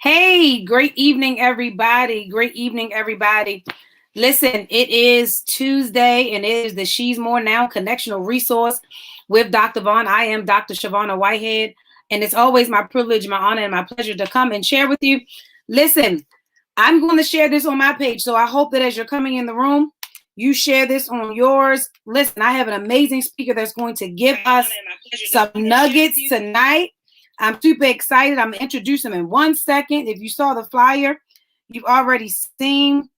Hey, great evening, everybody. Great evening, everybody. Listen, it is Tuesday and it is the She's More Now Connectional Resource with Dr. Vaughn. I am Dr. Shavonna Whitehead, and it's always my privilege, my honor, and my pleasure to come and share with you. Listen, I'm going to share this on my page, so I hope that as you're coming in the room, you share this on yours. Listen, I have an amazing speaker that's going to give us some nuggets tonight. I'm super excited. I'm going to introduce him in 1 second. If you saw the flyer, you've already seen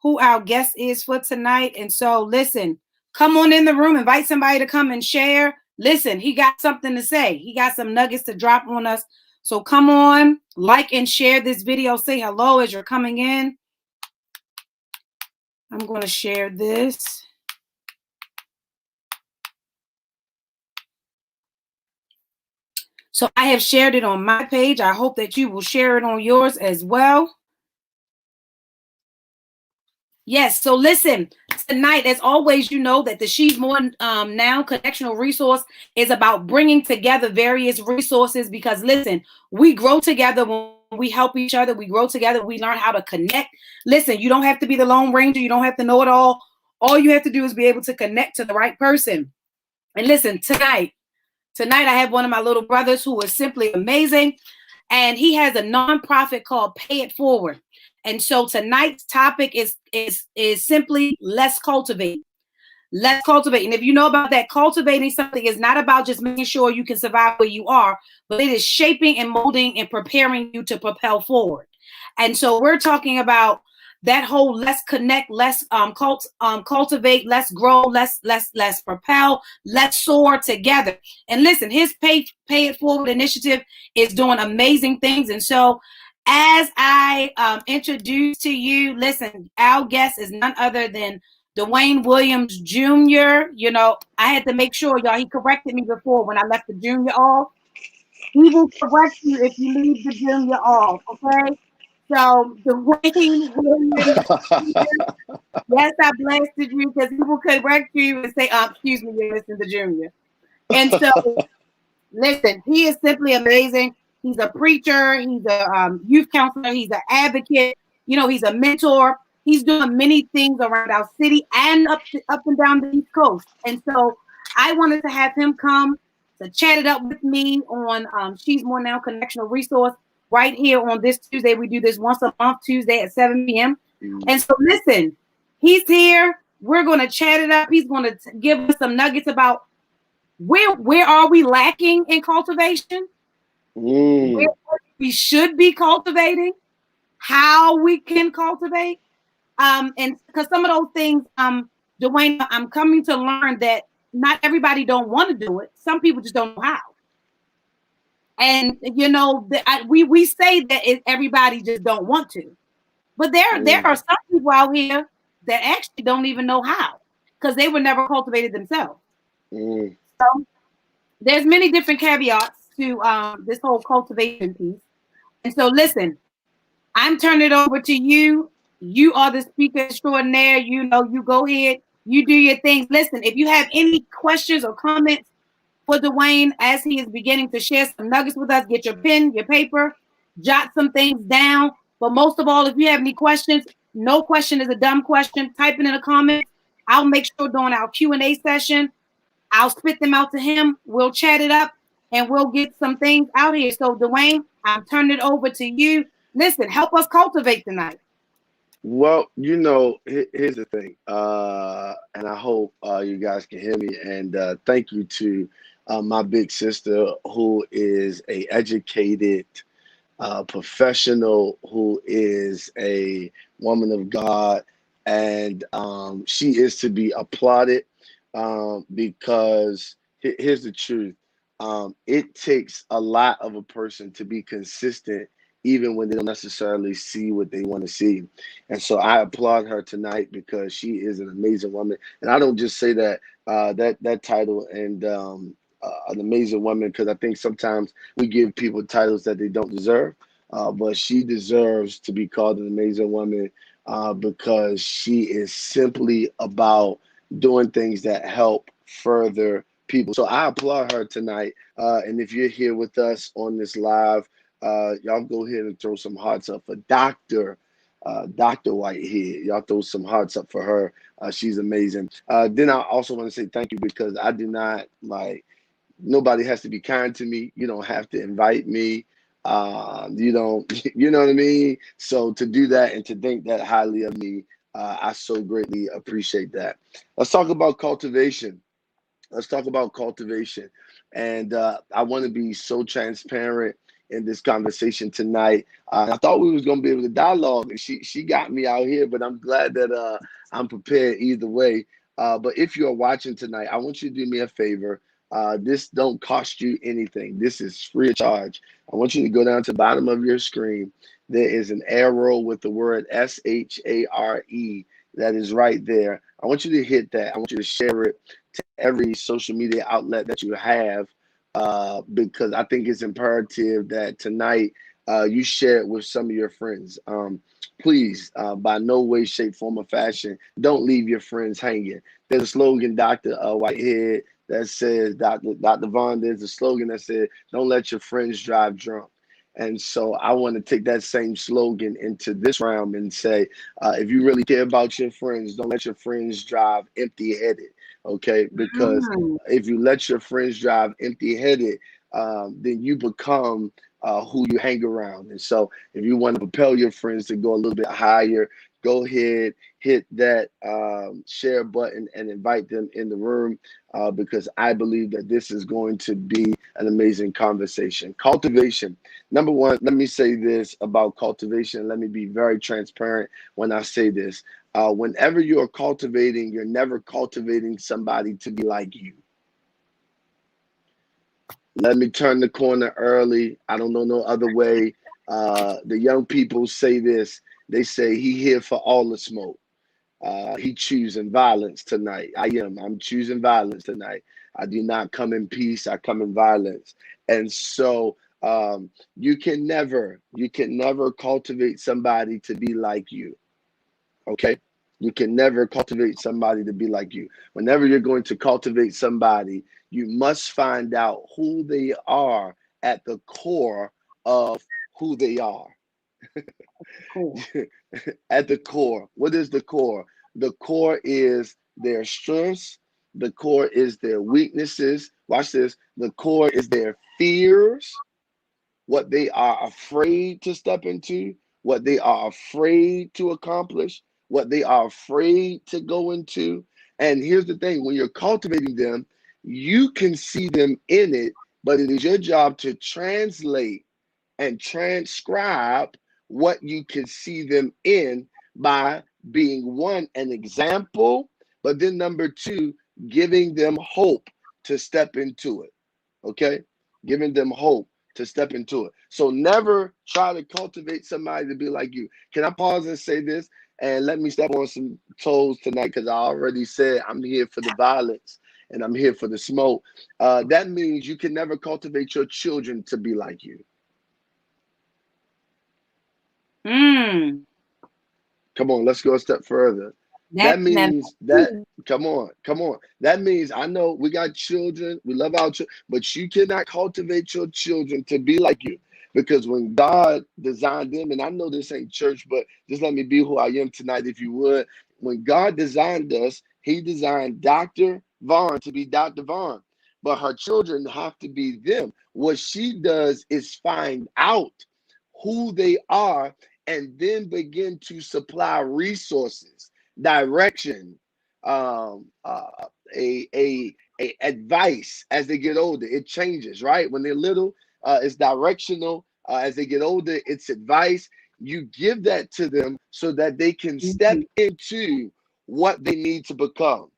who our guest is for tonight. And so, listen, come on in the room, invite somebody to come and share. Listen, he got something to say. He got some nuggets to drop on us. So come on, like and share this video. Say hello as you're coming in. I'm going to share this. So I have shared it on my page. I hope that you will share it on yours as well. Yes, so listen, tonight, as always, you know that the She's More Now Connectional Resource is about bringing together various resources because, listen, we grow together when we help each other. We grow together. We learn how to connect. Listen, you don't have to be the Lone Ranger. You don't have to know it all. All you have to do is be able to connect to the right person. And listen, tonight I have one of my little brothers who is simply amazing. And he has a nonprofit called Pay It Forward. And so tonight's topic is simply let's cultivate. Let's cultivate. And if you know about that, cultivating something is not about just making sure you can survive where you are, but it is shaping and molding and preparing you to propel forward. And so we're talking about that whole let's connect, let's cultivate, let's grow, let's propel, let's soar together. And listen, his Pay It Forward initiative is doing amazing things. And so as I introduce to you, listen, our guest is none other than Duane Williams Jr. You know, I had to make sure, y'all, he corrected me before when I left the junior off. He will correct you if you leave the junior off, okay? So Duane Williams Jr., yes, I blasted you because people correct you and say, excuse me, you're missing the junior. And so, listen, he is simply amazing. He's a preacher. He's a youth counselor. He's an advocate. You know, he's a mentor. He's doing many things around our city and up and down the East Coast. And so I wanted to have him come to chat it up with me on She's More Now Connectional Resource right here on this Tuesday. We do this once a month, Tuesday at 7 p.m. And so listen, he's here. We're going to chat it up. He's going to give us some nuggets about where are we lacking in cultivation? Where we should be cultivating, how we can cultivate. And because some of those things, Duane, I'm coming to learn that not everybody don't want to do it. Some people just don't know how. And you know, we say that everybody just don't want to, but there are some people out here that actually don't even know how because they were never cultivated themselves. So there's many different caveats to this whole cultivation piece. And so listen, I'm turning it over to you. You are the speaker extraordinaire. You know, you go ahead, you do your thing. Listen, if you have any questions or comments for Duane as he is beginning to share some nuggets with us, get your pen, your paper, jot some things down. But most of all, if you have any questions, no question is a dumb question. Type it in the comments. I'll make sure during our Q&A session, I'll spit them out to him. We'll chat it up and we'll get some things out here. So Duane, I'm turning it over to you. Listen, help us cultivate tonight. Well, you know, here's the thing, and I hope you guys can hear me. And thank you to my big sister, who is a educated professional, who is a woman of God, and she is to be applauded because here's the truth. It takes a lot of a person to be consistent even when they don't necessarily see what they want to see. And so I applaud her tonight because she is an amazing woman. And I don't just say that that title and an amazing woman because I think sometimes we give people titles that they don't deserve. But she deserves to be called an amazing woman because she is simply about doing things that help further people. So I applaud her tonight. And if you're here with us on this live, Y'all go ahead and throw some hearts up for Dr. Whitehead. Y'all throw some hearts up for her. She's amazing. Then I also want to say thank you because I do not like nobody has to be kind to me. You don't have to invite me. You don't, you know what I mean? So to do that and to think that highly of me, I so greatly appreciate that. Let's talk about cultivation. Let's talk about cultivation. And I want to be so transparent in this conversation tonight. I thought we was going to be able to dialogue, and she got me out here, but I'm glad that I'm prepared either way. But if you are watching tonight, I want you to do me a favor. This don't cost you anything. This is free of charge. I want you to go down to the bottom of your screen. There is an arrow with the word SHARE that is right there. I want you to hit that. I want you to share it to every social media outlet that you have, because I think it's imperative that tonight you share it with some of your friends. Please, by no way, shape, form, or fashion, don't leave your friends hanging. There's a slogan, Dr. Whitehead, that says, Dr. Vaughn, there's a slogan that says, don't let your friends drive drunk. And so I want to take that same slogan into this realm and say, if you really care about your friends, don't let your friends drive empty headed. Okay. Because Mm. if you let your friends drive empty headed, then you become who you hang around. And so if you want to propel your friends to go a little bit higher, go ahead, hit that share button and invite them in the room, because I believe that this is going to be an amazing conversation. Cultivation. Number one, let me say this about cultivation. Let me be very transparent when I say this. Whenever you are cultivating, you're never cultivating somebody to be like you. Let me turn the corner early. I don't know no other way. The young people say this. They say he here for all the smoke. He choosing violence tonight. I am. I'm choosing violence tonight. I do not come in peace. I come in violence. And so you can never cultivate somebody to be like you. Okay? You can never cultivate somebody to be like you. Whenever you're going to cultivate somebody, you must find out who they are at the core of who they are. Cool. At the core. What is the core? The core is their strengths. The core is their weaknesses. Watch this. The core is their fears, what they are afraid to step into, what they are afraid to accomplish, what they are afraid to go into. And here's the thing, when you're cultivating them, you can see them in it, but it is your job to translate and transcribe what you can see them in by being one, an example, but then number two, giving them hope to step into it. Okay? Giving them hope to step into it. So never try to cultivate somebody to be like you. Can I pause and say this? And let me step on some toes tonight because I already said I'm here for the violence and I'm here for the smoke. That means you can never cultivate your children to be like you. Mm. Come on, let's go a step further. That That means that, come on, come on. That means I know we got children, we love our children, but you cannot cultivate your children to be like you. Because when God designed them, and I know this ain't church, but just let me be who I am tonight, if you would. When God designed us, He designed Dr. Vaughn to be Dr. Vaughn, but her children have to be them. What she does is find out who they are and then begin to supply resources, direction, um, uh, a advice as they get older. It changes, right? When they're little, it's directional. As they get older, it's advice. You give that to them so that they can step Mhm. into what they need to become.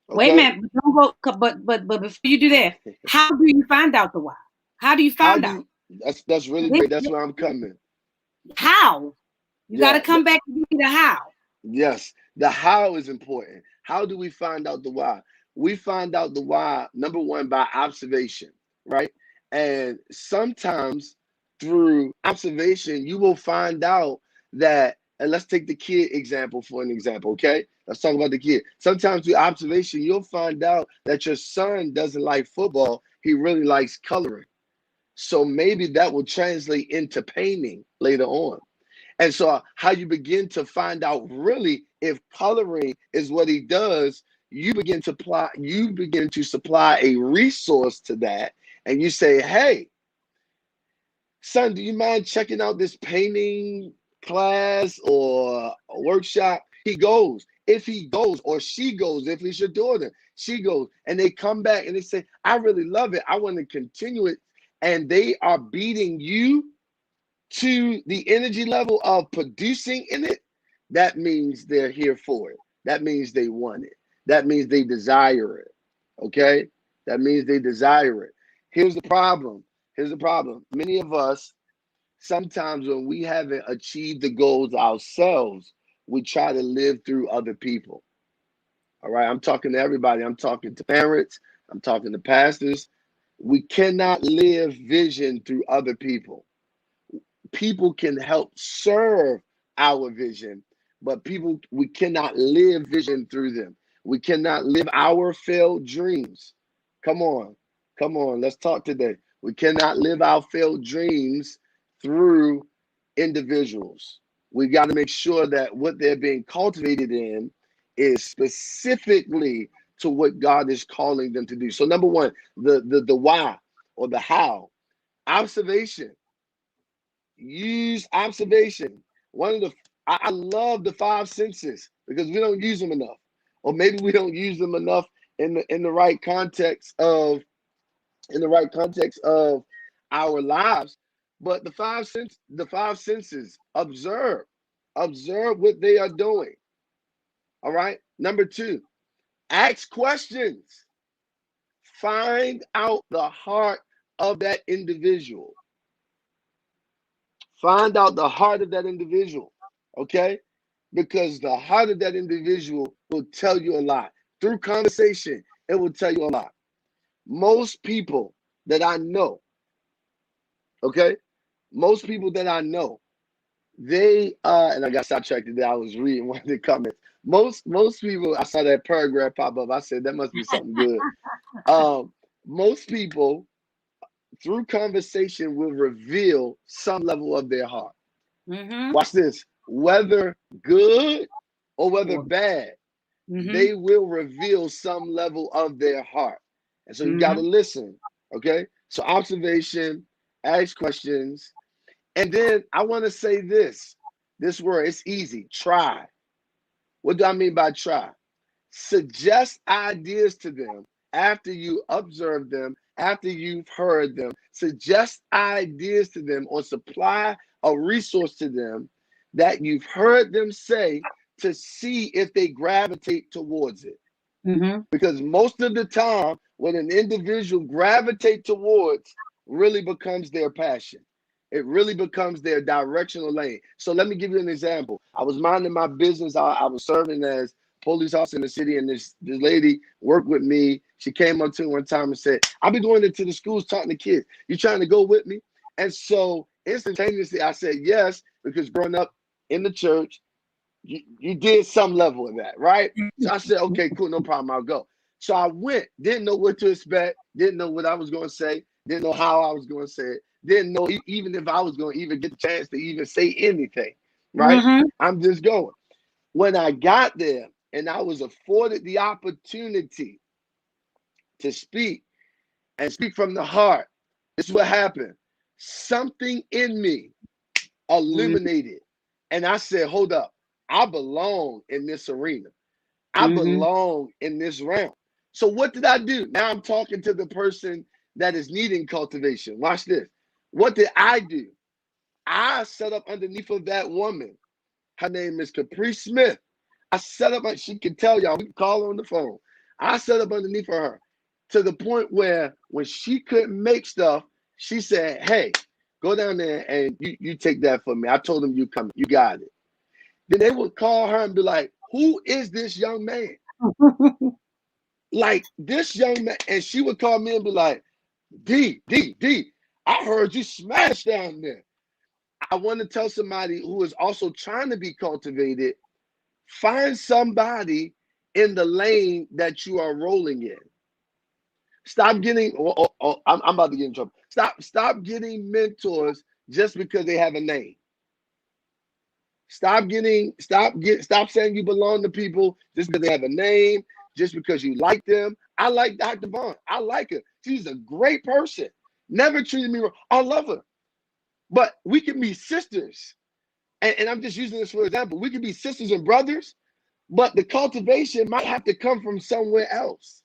Wait a Okay? minute, but don't go. But before you do that, how do you find out the why? How do you How find do out? you? That's really great. That's where I'm coming. How? You got to Yeah. come back to the how. Yes, the how is important. How do we find out the why? We find out the why, number one, by observation, right? And sometimes through observation, you will find out that, and let's take the kid example for an example, okay? Let's talk about the kid. Sometimes through observation, you'll find out that your son doesn't like football, he really likes coloring. So maybe that will translate into painting later on. And so how you begin to find out really if coloring is what he does, you begin to supply a resource to that, and you say, hey, son, do you mind checking out this painting class or a workshop? He goes. If he goes, or she goes, if it's your daughter, she goes, and they come back and they say, I really love it. I want to continue it. And they are beating you to the energy level of producing in it. That means they're here for it. That means they want it. That means they desire it. Okay? That means they desire it. Here's the problem. Here's the problem. Many of us, sometimes when we haven't achieved the goals ourselves, we try to live through other people. All right? I'm talking to everybody. I'm talking to parents. I'm talking to pastors. We cannot live vision through other people. People can help serve our vision, but we cannot live vision through them. We cannot live our failed dreams. Come on, come on, let's talk today. We cannot live our failed dreams through individuals. We got to make sure that what they're being cultivated in is specifically to what God is calling them to do. So number one, the why or the how. Observation. Use observation. One of the I love the five senses because we don't use them enough, or maybe we don't use them enough in the right context of our lives. But the five senses. Observe what they are doing. All right. Number two, ask questions. Find out the heart of that individual. Find out the heart of that individual, okay? Because the heart of that individual will tell you a lot. Through conversation, it will tell you a lot. Most people that I know, okay? Most people that I know, they and I got sidetracked today. I was reading one of the comments. Most people, I saw that paragraph pop up. I said that must be something good. Most people through conversation will reveal some level of their heart. Mm-hmm. Watch this. Whether good or whether bad, Mm-hmm. they will reveal some level of their heart. And so you got to Mm-hmm. listen. Okay. So observation, ask questions. And then I want to say this word, it's easy. Try. What do I mean by try? Suggest ideas to them after you observe them, after you've heard them. Suggest ideas to them or supply a resource to them that you've heard them say to see if they gravitate towards it. Mm-hmm. Because most of the time, when an individual gravitates towards, really becomes their passion. It really becomes their directional lane. So let me give you an example. I was minding my business. I was serving as police officer in the city, and this lady worked with me. She came up to me one time and said, I'll be going into the schools talking to kids. You trying to go with me? And so instantaneously, I said yes, because growing up in the church, you did some level of that, right? So I said, okay, cool, no problem, I'll go. So I went, didn't know what to expect, didn't know what I was going to say, didn't know how I was going to say it, didn't know even if I was going to even get the chance to even say anything, right? Mm-hmm. I'm just going. When I got there and I was afforded the opportunity to speak and speak from the heart, this is what happened. Something in me eliminated. And I said, hold up, I belong in this arena. I Mm-hmm. belong in this realm. So what did I do? Now I'm talking to the person that is needing cultivation. Watch this. What did I do? I set up underneath of that woman. Her name is Capri Smith. I set up, she can tell y'all, we can call her on the phone. I set up underneath of her to the point where when she couldn't make stuff, she said, hey, go down there and you take that for me. I told them you come, you got it. Then they would call her and be like, who is this young man? Like this young man. And she would call me and be like, D, I heard you smash down there. I want to tell somebody who is also trying to be cultivated, find somebody in the lane that you are rolling in. Stop getting. I'm about to get in trouble. Stop getting mentors just because they have a name. Stop saying you belong to people just because they have a name, just because you like them. I like Dr. Vaughn. I like her. She's a great person. Never treated me wrong. I love her. But we can be sisters. And I'm just using this for example. We can be sisters and brothers, but the cultivation might have to come from somewhere else.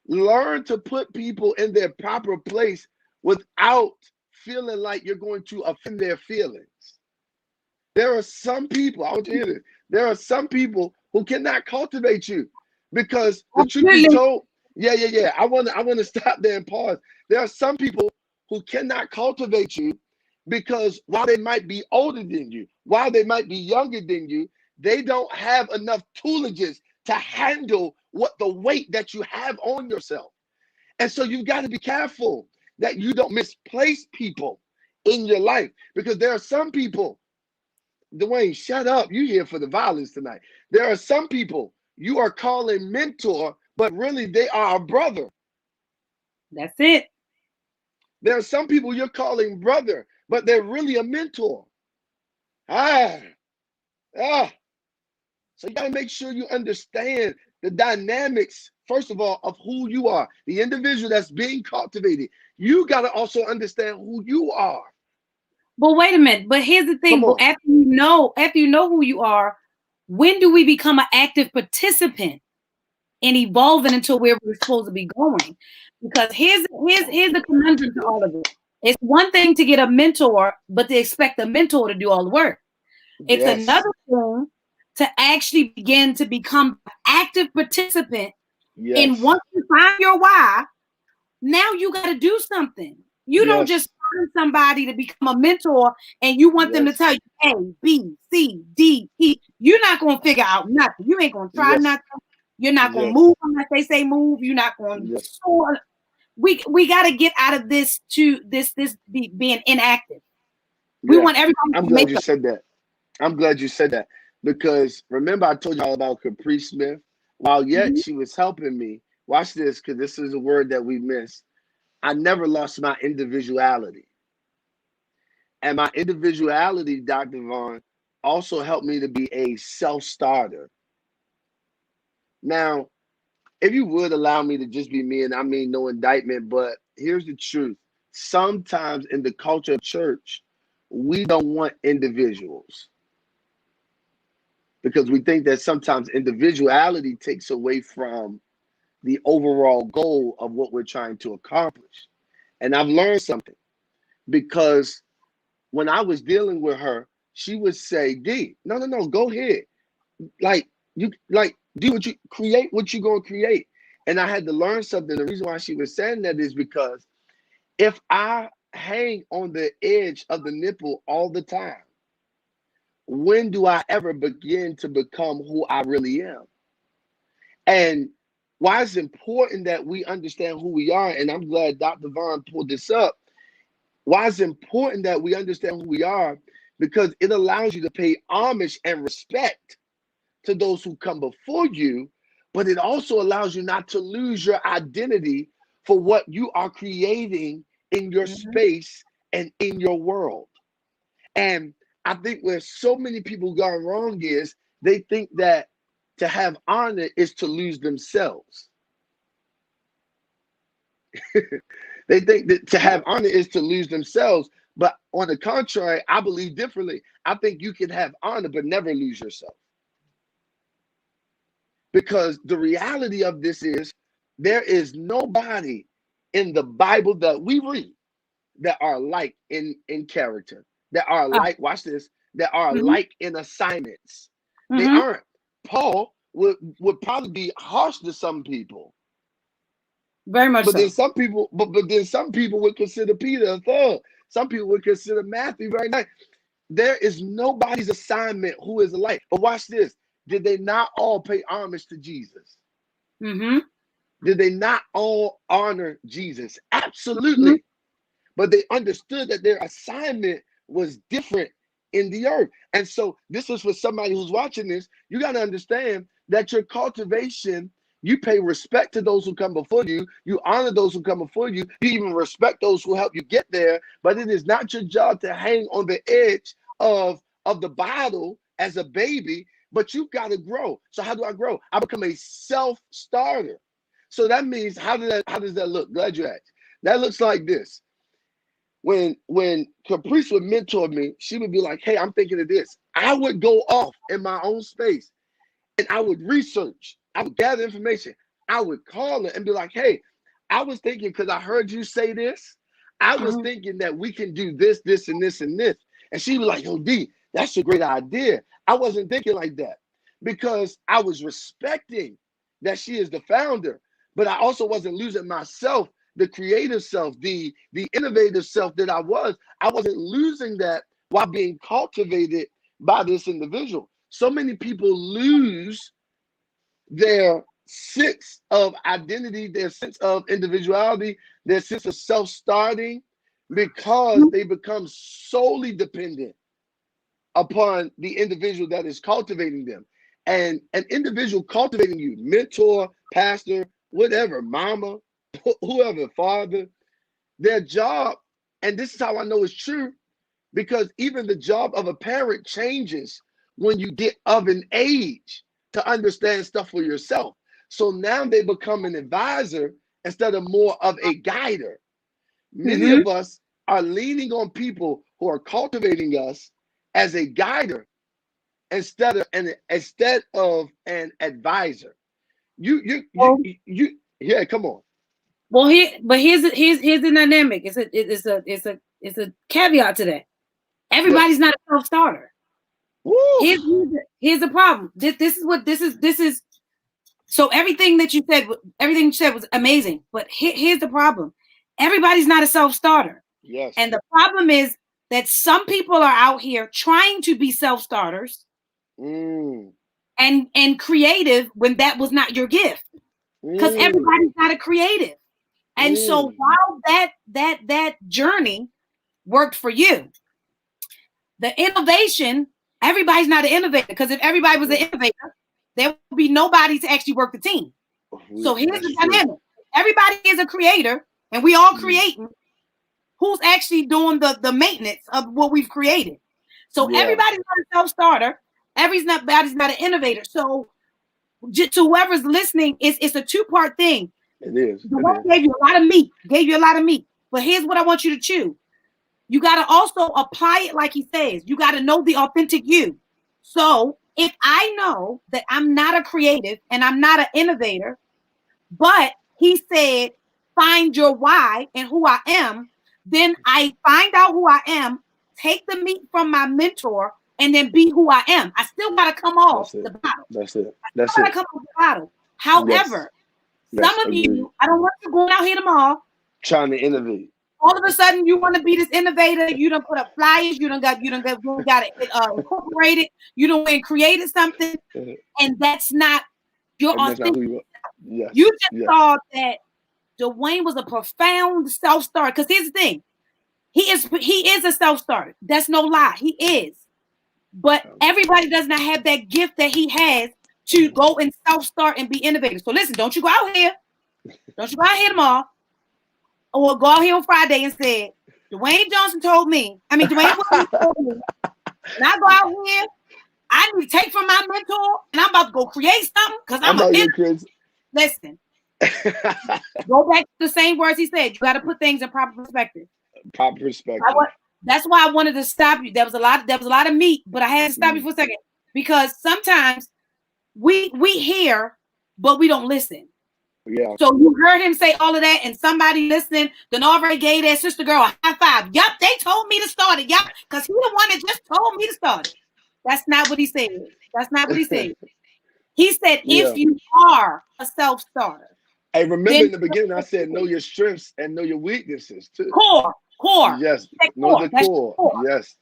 Learn to put people in their proper place without feeling like you're going to offend their feelings. There are some people, I want you to hear this. There are some people who cannot cultivate you because the truth be Absolutely. told, yeah. I want to stop there and pause. There are some people who cannot cultivate you because while they might be older than you, while they might be younger than you, they don't have enough toolages to handle what the weight that you have on yourself. And so you've got to be careful that you don't misplace people in your life because there are some people. Duane, shut up. You here for the violence tonight. There are some people you are calling mentor, but really they are a brother. That's it. There are some people you're calling brother, but they're really a mentor. Ah, ah. So you got to make sure you understand the dynamics, first of all, of who you are, the individual that's being cultivated. You got to also understand who you are. But wait a minute. But here's the Come thing. But on. after you know who you are, when do we become an active participant in evolving into where we're supposed to be going? Because here's the conundrum to all of it. It's one thing to get a mentor, but to expect a mentor to do all the work. It's Yes. another thing to actually begin to become an active participant. And Yes. once you find your why, now you got to do something. You don't Yes. just find somebody to become a mentor and you want them to Yes. tell you A, B, C, D, E. You're not going to figure out nothing. You ain't going to try Yes. nothing. You're not going to Yes. move unless they say move. You're not going to Yes. soar. We got to get out of this being inactive. We Yeah. want everybody I'm to glad make you up. said that. I'm glad you said that because remember I told y'all about Capri Smith. While yet Mhm. she was helping me, watch this because this is a word that we miss. I never lost my individuality, and my individuality, Dr. Vaughn, also helped me to be a self-starter. Now, if you would allow me to just be me, and I mean no indictment, but here's the truth: sometimes in the culture of church, we don't want individuals because we think that sometimes individuality takes away from the overall goal of what we're trying to accomplish. And I've learned something because when I was dealing with her, she would say, D, no, go ahead. Like you do what you create what you're gonna create. And I had to learn something. The reason why she was saying that is because if I hang on the edge of the nipple all the time, when do I ever begin to become who I really am? And why it's important that we understand who we are, and I'm glad Dr. Vaughn pulled this up. Why it's important that we understand who we are, because it allows you to pay homage and respect to those who come before you, but it also allows you not to lose your identity for what you are creating in your Mhm. space and in your world. And I think where so many people gone wrong is they think that to have honor is to lose themselves. They think that to have honor is to lose themselves. But on the contrary, I believe differently. I think you can have honor but never lose yourself. Because the reality of this is there is nobody in the Bible that we read that are alike in character, that are Uh, alike, watch this, that are mhm, alike in assignments. They mhm. aren't. Paul would probably be harsh to some people. Very much But then so. some people, but then some people would consider Peter a thug. Some people would consider Matthew very nice. There is nobody's assignment who is alike. But watch this. Did they not all pay homage to Jesus? Hmm. Did they not all honor Jesus? Hmm. Absolutely. But they understood that their assignment was different in the earth. And so this is for somebody who's watching this. You got to understand that your cultivation You pay respect to those who come before you. You honor those who come before you. You even respect those who help you get there. But it is not your job to hang on the edge of the bottle as a baby, but you've got to grow. So how do I grow? I become a self-starter. So that means how does that look? Glad you asked. That looks like this. When Caprice would mentor me, she would be like, hey, I'm thinking of this. I would go off in my own space and I would research. I would gather information. I would call her and be like, hey, I was thinking, because I heard you say this, I was thinking that we can do this, this, and this, and this. And she was like, yo, D, that's a great idea. I wasn't thinking like that because I was respecting that she is the founder, but I also wasn't losing myself, the creative self, the innovative self that I was. I wasn't losing that while being cultivated by this individual. So many people lose their sense of identity, their sense of individuality, their sense of self-starting, because they become solely dependent upon the individual that is cultivating them. And an individual cultivating you, mentor, pastor, whatever, mama, whoever, father, their job, and this is how I know it's true, because even the job of a parent changes when you get of an age to understand stuff for yourself. So now they become an advisor instead of more of a guider. Many of us are leaning on people who are cultivating us as a guider instead of an advisor. Yeah, come on. Well, here's the dynamic. It's a caveat to that. Everybody's not a self-starter. Here's the problem. This is so everything you said was amazing. But here's the problem. Everybody's not a self-starter. Yes. And the problem is that some people are out here trying to be self-starters and creative when that was not your gift. Because everybody's not a creative. And so while that journey worked for you, the innovation, everybody's not an innovator. Because if everybody was an innovator, there would be nobody to actually work the team. So here's the dynamic. Everybody is a creator, and we all creating. Who's actually doing the maintenance of what we've created? So everybody's not a self-starter. Everybody's not an innovator. So to whoever's listening, it's a two-part thing. It is. Duane gave you a lot of meat. But here's what I want you to chew. You got to also apply it like he says. You got to know the authentic you. So if I know that I'm not a creative and I'm not an innovator, but he said, find your why and who I am, then I find out who I am, take the meat from my mentor, and then be who I am. I still got to come off the bottle. That's it. Come off the bottle. However, some of you, I don't want you going out here tomorrow trying to innovate. All of a sudden, you want to be this innovator. You don't put up flyers. You don't got it incorporated. You don't created something, and that's not your authentic. Yes. You just thought that Duane was a profound self-starter. Because here's the thing, he is a self-starter. That's no lie. He is, but everybody does not have that gift that he has to go and self-start and be innovative. So listen, don't you go out here. Don't you go out here tomorrow. Or go out here on Friday and say, Duane Wilson told me, and I go out here, I need to take from my mentor, and I'm about to go create something because I'm a business. Listen, go back to the same words he said. You got to put things in proper perspective. Proper perspective. That's why I wanted to stop you. There was a lot of meat, but I had to stop you for a second because sometimes we hear, but we don't listen. Yeah. So you heard him say all of that, and somebody listening, then already gave that sister girl a high five. Yup, they told me to start it. Yup, because he the one that just told me to start it. That's not what he said. That's not what he said. He said, if you are a self-starter. Hey, remember in the beginning, I said, know your strengths and know your weaknesses too. Core. Yes. Know the core. Yes.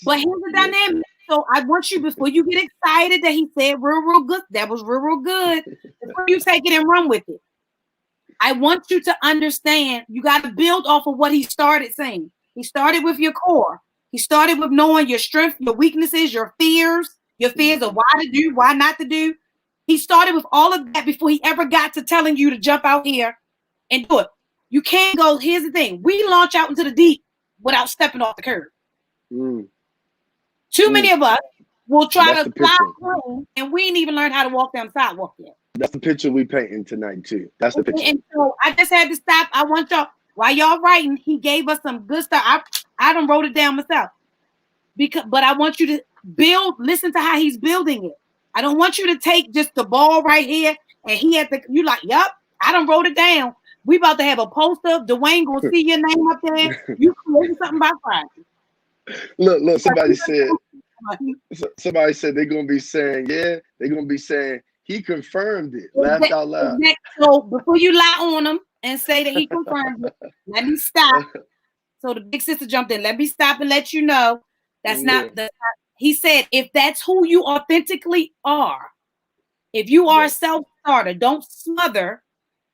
But here's the dynamic. So I want you, before you get excited that he said real good, that was real good, before you take it and run with it. I want you to understand you got to build off of what he started saying. He started with your core. He started with knowing your strength, your weaknesses, your fears of why to do, why not to do. He started with all of that before he ever got to telling you to jump out here and do it. You can't go. Here's the thing: we launch out into the deep without stepping off the curb. Mm. Too many of us will try That's to the fly picture. through, and we ain't even learn how to walk down the sidewalk yet. That's the picture we painting tonight too. That's the picture. And so I just had to stop. I want y'all, while y'all writing, he gave us some good stuff. I done wrote it down myself. But I want you to listen to how he's building it. I don't want you to take just the ball right here and he had to, you like, yup, I done wrote it down. We about to have a poster. Duane gonna see your name up there. You created something by Friday. Look, somebody said they're gonna be saying, yeah, they're gonna be saying he confirmed it. Laughed out loud. So before you lie on him and say that he confirmed it, let me stop. So the big sister jumped in. Let me stop and let you know that's not. He said, if that's who you authentically are, if you are a self-starter, don't smother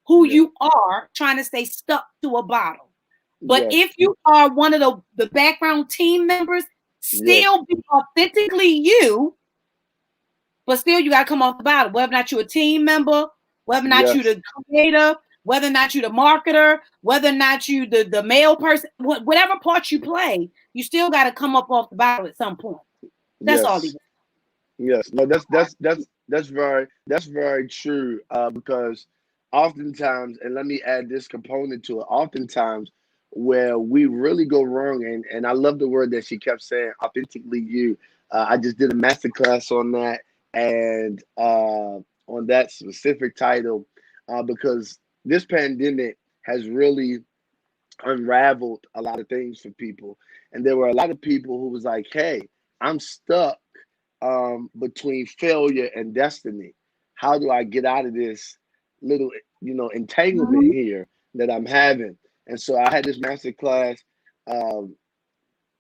who you are trying to stay stuck to a bottle. But if you are one of the background team members, still be authentically you, but still you got to come off the bottle. Whether or not you're a team member, whether or not you're the creator, whether or not you're the marketer, whether or not you the male person, whatever part you play, you still got to come up off the bottle at some point. That's all. Yes, no, that's very true. Because oftentimes, and let me add this component to it. Oftentimes, where we really go wrong, and I love the word that she kept saying, authentically you. I just did a master class on that, and on that specific title, because this pandemic has really unraveled a lot of things for people, and there were a lot of people who was like, "Hey, I'm stuck between failure and destiny. How do I get out of this little, entanglement here that I'm having?" And so I had this master class. Um,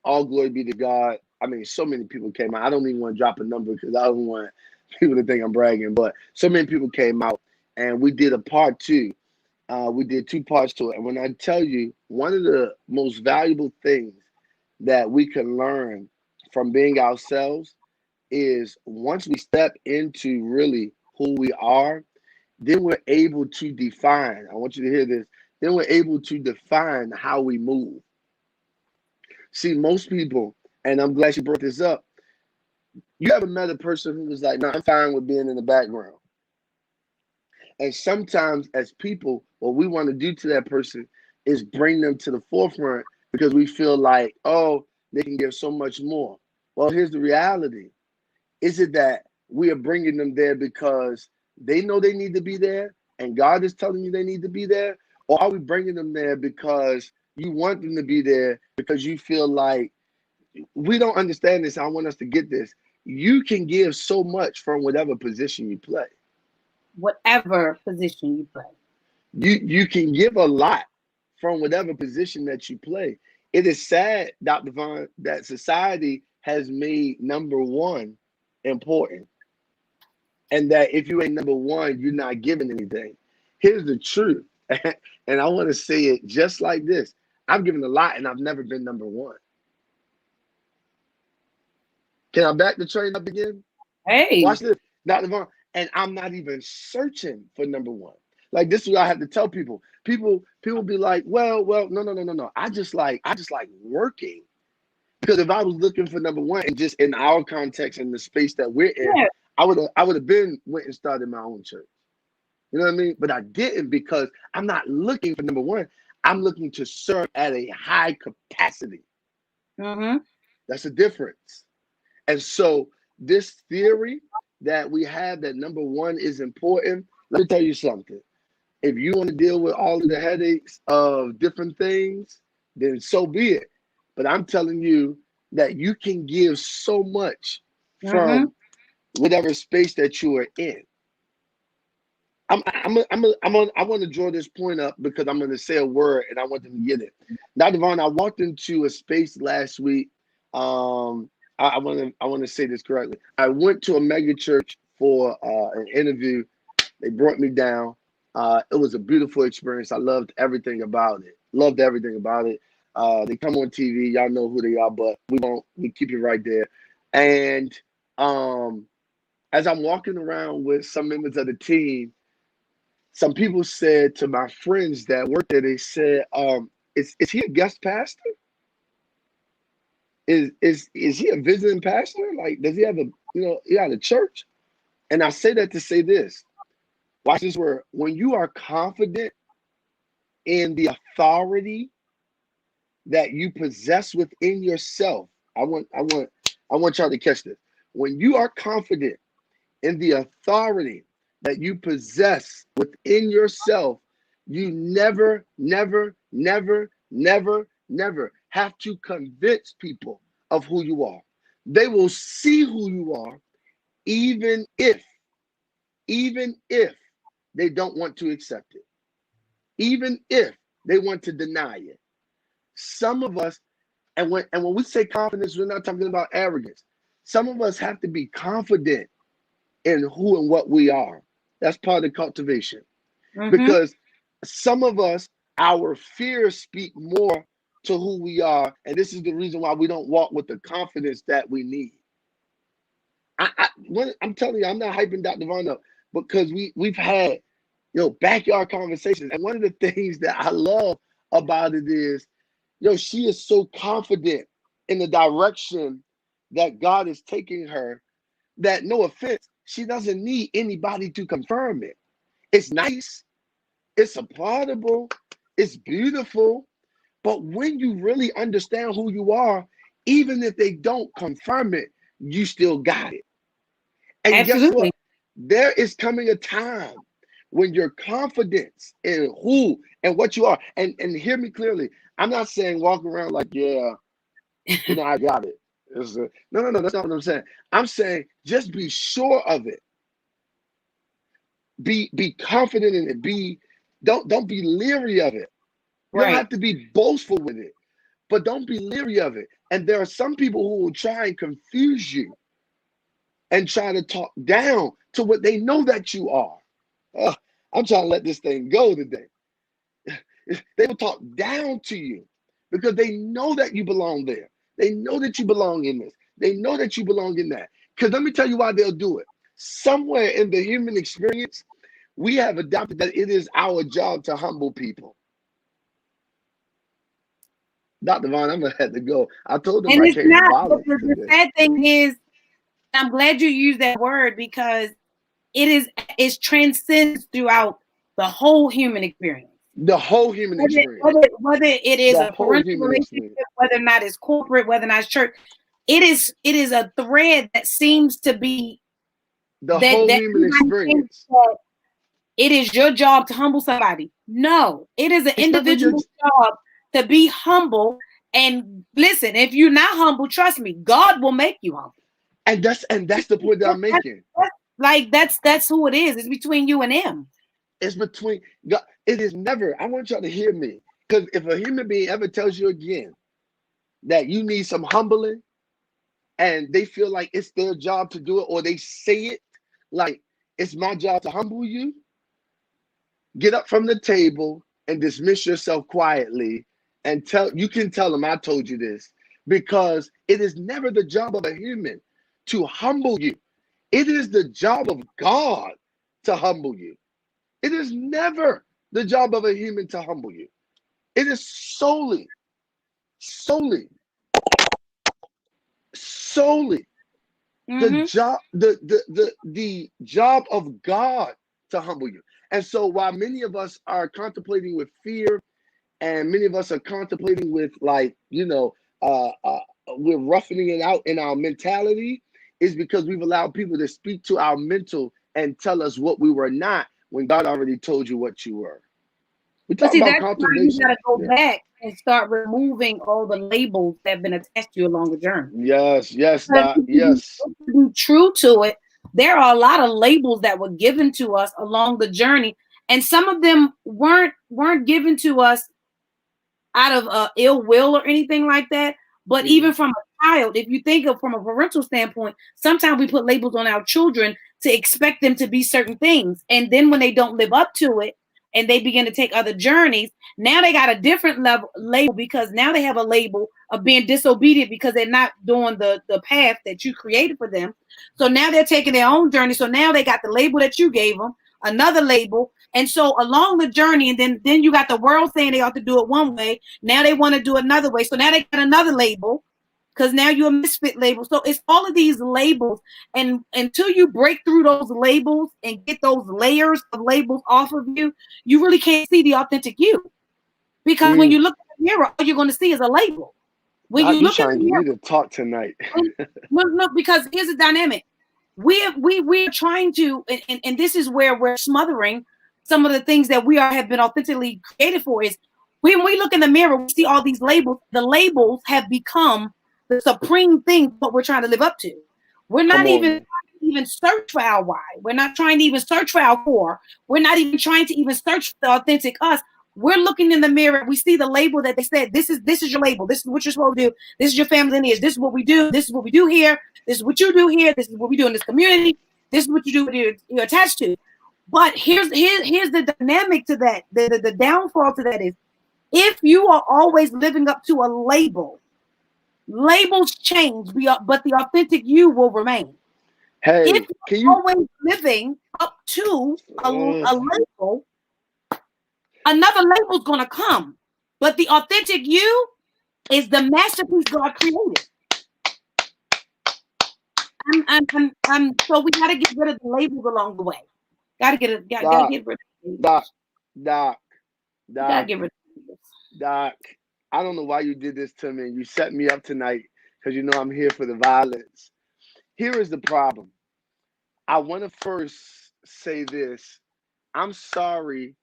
all glory be to God. I mean, so many people came out. I don't even want to drop a number because I don't want people to think I'm bragging, but so many people came out, and we did a part two. We did two parts to it. And when I tell you, one of the most valuable things that we can learn from being ourselves is once we step into really who we are, then we're able to define. I want you to hear this. Then we're able to define how we move. See, most people, and I'm glad you brought this up, you ever met a person who was like, "No, I'm fine with being in the background." And sometimes as people, what we want to do to that person is bring them to the forefront because we feel like, oh, they can give so much more. Well, here's the reality. Is it that we are bringing them there because they know they need to be there and God is telling you they need to be there? Or are we bringing them there because you want them to be there because you feel like we don't understand this? I want us to get this. You can give so much from whatever position you play. Whatever position you play. You can give a lot from whatever position that you play. It is sad, Dr. Vaughn, that society has made number one important. And that if you ain't number one, you're not giving anything. Here's the truth. And I want to say it just like this. I've given a lot and I've never been number one. Can I back the train up again? Hey. Watch this, Dr. Vaughn. And I'm not even searching for number one. Like this is what I have to tell people. People be like, well, no. I just like working. Because if I was looking for number one and just in our context in the space that we're in, I would have been went and started my own church. You know what I mean? But I didn't because I'm not looking for number one. I'm looking to serve at a high capacity. That's the difference. And so this theory that we have that number one is important, let me tell you something. If you want to deal with all of the headaches of different things, then so be it. But I'm telling you that you can give so much from whatever space that you are in. I want to draw this point up because I'm going to say a word and I want them to get it. Dr. Vaughn, I walked into a space last week. I want to say this correctly. I went to a mega church for an interview. They brought me down. It was a beautiful experience. I loved everything about it. They come on TV. Y'all know who they are, but we keep it right there. And as I'm walking around with some members of the team, some people said to my friends that work there, they said, is he a guest pastor? Is he a visiting pastor? Like, does he have he got a church? And I say that to say this. Watch this word. When you are confident in the authority that you possess within yourself, I want y'all to catch this. When you are confident in the authority that you possess within yourself, you never, never, never, never, never have to convince people of who you are. They will see who you are, even if they don't want to accept it, even if they want to deny it. Some of us, and when we say confidence, we're not talking about arrogance. Some of us have to be confident in who and what we are. That's part of cultivation. Because some of us, our fears speak more to who we are, and this is the reason why we don't walk with the confidence that we need. I'm telling you, I'm not hyping Dr. Vaughn up, because we've had backyard conversations, and one of the things that I love about it is, she is so confident in the direction that God is taking her that, no offense, she doesn't need anybody to confirm it. It's nice, it's applaudable, it's beautiful, but when you really understand who you are, even if they don't confirm it, you still got it. And guess Absolutely. what? There is coming a time when your confidence in who and what you are, and hear me clearly, I'm not saying walk around like, yeah, I got it. No, that's not what I'm saying. I'm saying just be sure of it. Be confident in it. Don't be leery of it. You don't Right. have to be boastful with it, but don't be leery of it. And there are some people who will try and confuse you and try to talk down to what they know that you are. I'm trying to let this thing go today. They will talk down to you because they know that you belong there. They know that you belong in this. They know that you belong in that. Because let me tell you why they'll do it. Somewhere in the human experience, we have adopted that it is our job to humble people. Dr. Vaughn, I'm going to have to go. I told them And I it's came not, but violent the today. sad thing is, I'm glad you used that word, because it transcends throughout the whole human experience. The whole human experience. Whether it is The a whole parental human experience. relationship, whether or not it's corporate, whether or not it's church, it is a thread that seems to be The that whole that human everybody thinks experience. that it is your job to humble somebody. No, it is an It's never your. individual job to be humble. And listen, if you're not humble, trust me, God will make you humble. And that's the point that I'm making. That's who it is. It's between you and him. It's between God. It is never. I want y'all to hear me. Because if a human being ever tells you again that you need some humbling, and they feel like it's their job to do it, or they say it like it's my job to humble you, get up from the table and dismiss yourself quietly, and tell them I told you this, because it is never the job of a human to humble you. It is the job of God to humble you. It is never the job of a human to humble you. It is solely, solely the Mm-hmm. job, the job of God to humble you. And so while many of us are contemplating with fear, and many of us are contemplating with we're roughing it out in our mentality, is because we've allowed people to speak to our mental and tell us what we were not, when God already told you what you were. We But talk see, about that's why you got cultivation. to go Yeah. back and start removing all the labels that have been attached to you along the journey. Yes, Because Doc. Yes. to be true to it, there are a lot of labels that were given to us along the journey, and some of them weren't given to us out of ill will or anything like that. But Mm-hmm. even from a child, if you think of from a parental standpoint, sometimes we put labels on our children to expect them to be certain things, and then when they don't live up to it, and they begin to take other journeys, now they got a different label, because now they have a label of being disobedient because they're not doing the path that you created for them. So now they're taking their own journey. So now they got the label that you gave them, another label. And so along the journey, and then you got the world saying they ought to do it one way. Now they want to do it another way. So now they got another label, because now you're a misfit label. So it's all of these labels. And until you break through those labels and get those layers of labels off of you, you really can't see the authentic you. Because when you look in the mirror, all you're going to see is a label. When Doc, you you look in trying the to get mirror, me to talk tonight. no, because here's the dynamic. We're trying to, and this is where we're smothering some of the things that we have been authentically created for, is when we look in the mirror, we see all these labels. The labels have become the supreme thing, what we're trying to live up to. We're Come not on, even man. even search for our why. We're not trying to even search for our core. We're not even trying to even search for the authentic us. We're looking in the mirror. We see the label that they said, this is your label. This is what you're supposed to do. This is your family lineage. This is what we do. This is what we do here. This is what you do here. This is what we do in this community. This is what you do when you're attached to. But here's the dynamic to that. The downfall to that is, if you are always living up to a label, labels change, but the authentic you will remain. If Hey, can you're you? always living up to a Uh, label, another label's gonna come. But the authentic you is the masterpiece God created. So we gotta get rid of the labels along the way. Gotta Doc, get rid of the Doc, labels. Doc, Gotta Doc, get rid of the labels. Doc. I don't know why you did this to me. You set me up tonight because you know I'm here for the violence. Here is the problem. I want to first say this. I'm sorry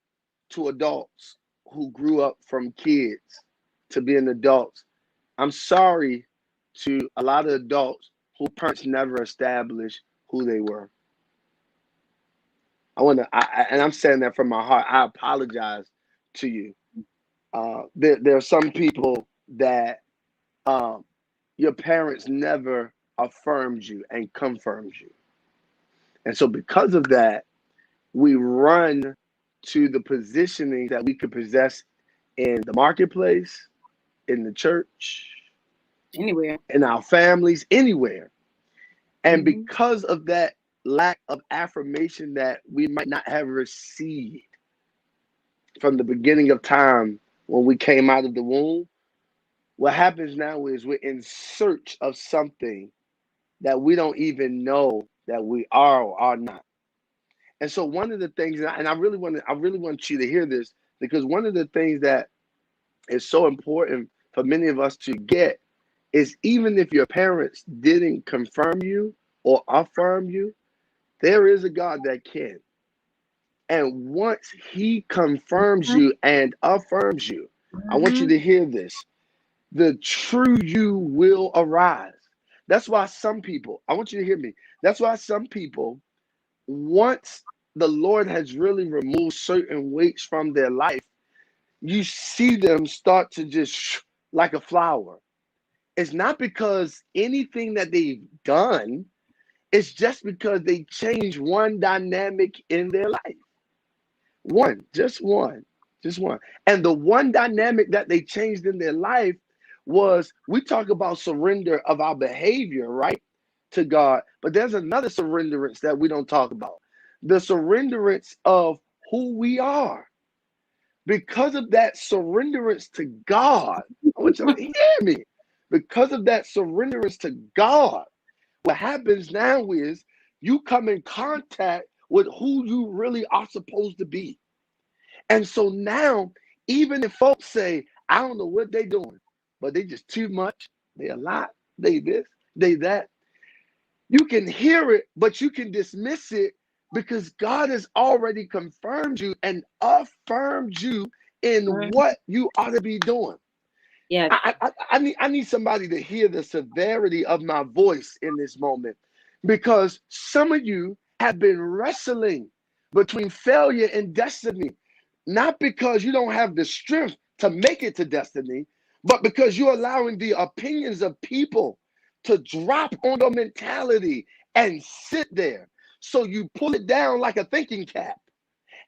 to adults who grew up from kids to being adults. I'm sorry to a lot of adults who parents never established who they were. And I'm saying that from my heart. I apologize to you. There are some people that um, your parents never affirmed you and confirmed you. And so, because of that, we run to the positioning that we could possess in the marketplace, in the church, Anywhere. in our families, anywhere. And Mm-hmm. because of that lack of affirmation that we might not have received from the beginning of time when we came out of the womb, what happens now is we're in search of something that we don't even know that we are or are not. And so one of the things, and I really want you to hear this, because one of the things that is so important for many of us to get is, even if your parents didn't confirm you or affirm you, there is a God that can. And once he confirms you and affirms you, I want you Mm-hmm. to hear this. The true you will arise. That's why some people, I want you to hear me. That's why some people, once the Lord has really removed certain weights from their life, you see them start to just like a flower. It's not because anything that they've done, it's just because they changed one dynamic in their life. One, just one, just one. And the one dynamic that they changed in their life was, we talk about surrender of our behavior, right, to God. But there's another surrenderance that we don't talk about, the surrenderance of who we are. Because of that surrenderance to God, I want you to hear me. Because of that surrenderance to God, what happens now is you come in contact with who you really are supposed to be. And so now, even if folks say, I don't know what they're doing, but they just too much, they a lot, they this, they that, you can hear it, but you can dismiss it because God has already confirmed you and affirmed you in what you ought to be doing. Yes. I need somebody to hear the severity of my voice in this moment, because some of you have been wrestling between failure and destiny, not because you don't have the strength to make it to destiny, but because you're allowing the opinions of people to drop on your mentality and sit there. So you pull it down like a thinking cap.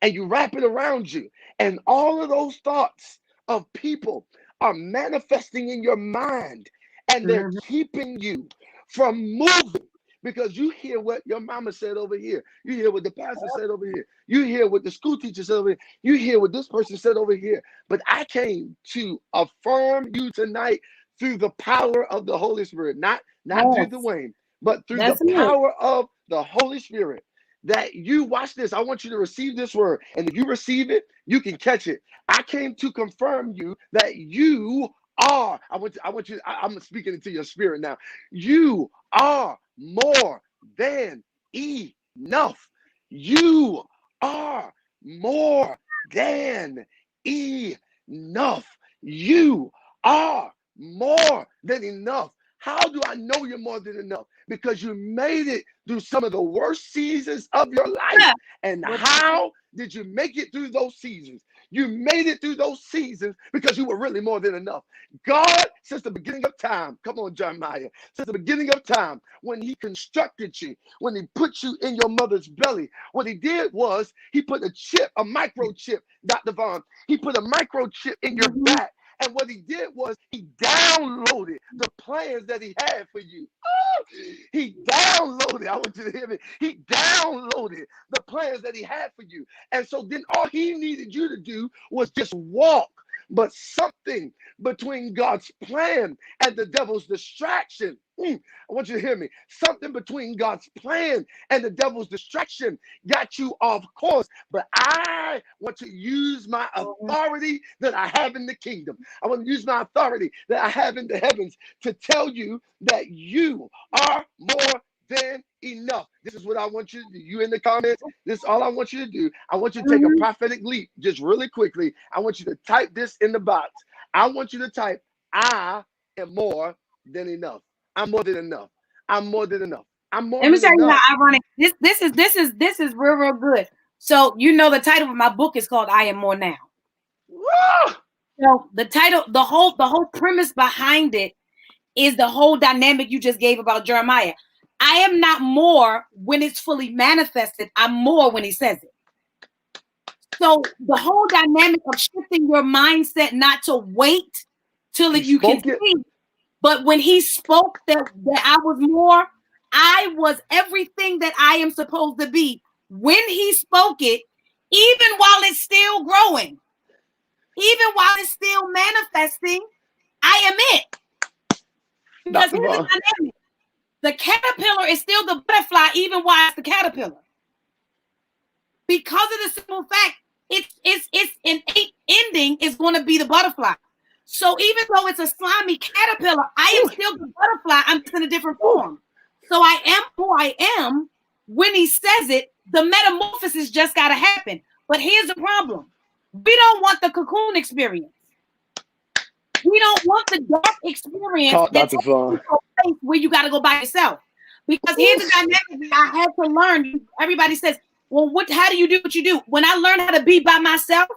and you wrap it around you. And all of those thoughts of people are manifesting in your mind, and they're Mhm. keeping you from moving. Because you hear what your mama said over here. You hear what the pastor said over here. You hear what the school teacher said over here. You hear what this person said over here. But I came to affirm you tonight through the power of the Holy Spirit. Not through Yes, Duane, but through the that's it. power of the Holy Spirit. That you watch this. I want you to receive this word. And if you receive it, you can catch it. I came to confirm you that you are. I'm speaking into your spirit now. You are more than enough. You are more than enough. You are more than enough. How do I know you're more than enough? Because you made it through some of the worst seasons of your life. Yeah. And What- how did you make it through those seasons? You made it through those seasons because you were really more than enough. God, since the beginning of time, come on, Jeremiah, since the beginning of time, when he constructed you, when he put you in your mother's belly, what he did was he put a chip, a microchip, Dr. Vaughn, he put a microchip in your Mhm. back. And what he did was he downloaded the plans that he had for you. He downloaded, I want you to hear me. He downloaded the plans that he had for you. And so then all he needed you to do was just walk. But something between God's plan and the devil's distraction. I want you to hear me. Something between God's plan and the devil's distraction got you off course. But I want to use my authority that I have in the kingdom. I want to use my authority that I have in the heavens to tell you that you are more than enough. This is what I want you to do. You in the comments, this is all I want you to do. I want you to take a Mhm. prophetic leap just really quickly. I want you to type this in the box. I want you to type, I am more than enough. I'm more than enough. I'm more than enough. I'm more Let me than tell you enough. how ironic this is real good. So you know the title of my book is called I Am More Now. Woo! So the title, the whole premise behind it is the whole dynamic you just gave about Jeremiah. I am not more when it's fully manifested. I'm more when he says it. So the whole dynamic of shifting your mindset not to wait till He you can spoke it. see, but when he spoke that I was more, I was everything that I am supposed to be. When he spoke it, even while it's still growing, even while it's still manifesting, I am it. Because Dr. here's the Vaughn. dynamic. The caterpillar is still the butterfly, even while it's the caterpillar. Because of the simple fact, it's innate ending is going to be the butterfly. So even though it's a slimy caterpillar, I am Woo, still the butterfly. I'm just in a different woo. form. So I am who I am when he says it. The metamorphosis just got to happen. But here's the problem: we don't want the cocoon experience. We don't want the dark experience Talk, that Dr. takes you Vaughn. to a place where you got to go by yourself. Because here's Woo. the dynamic I had to learn. Everybody says, well, how do you do what you do? When I learned how to be by myself,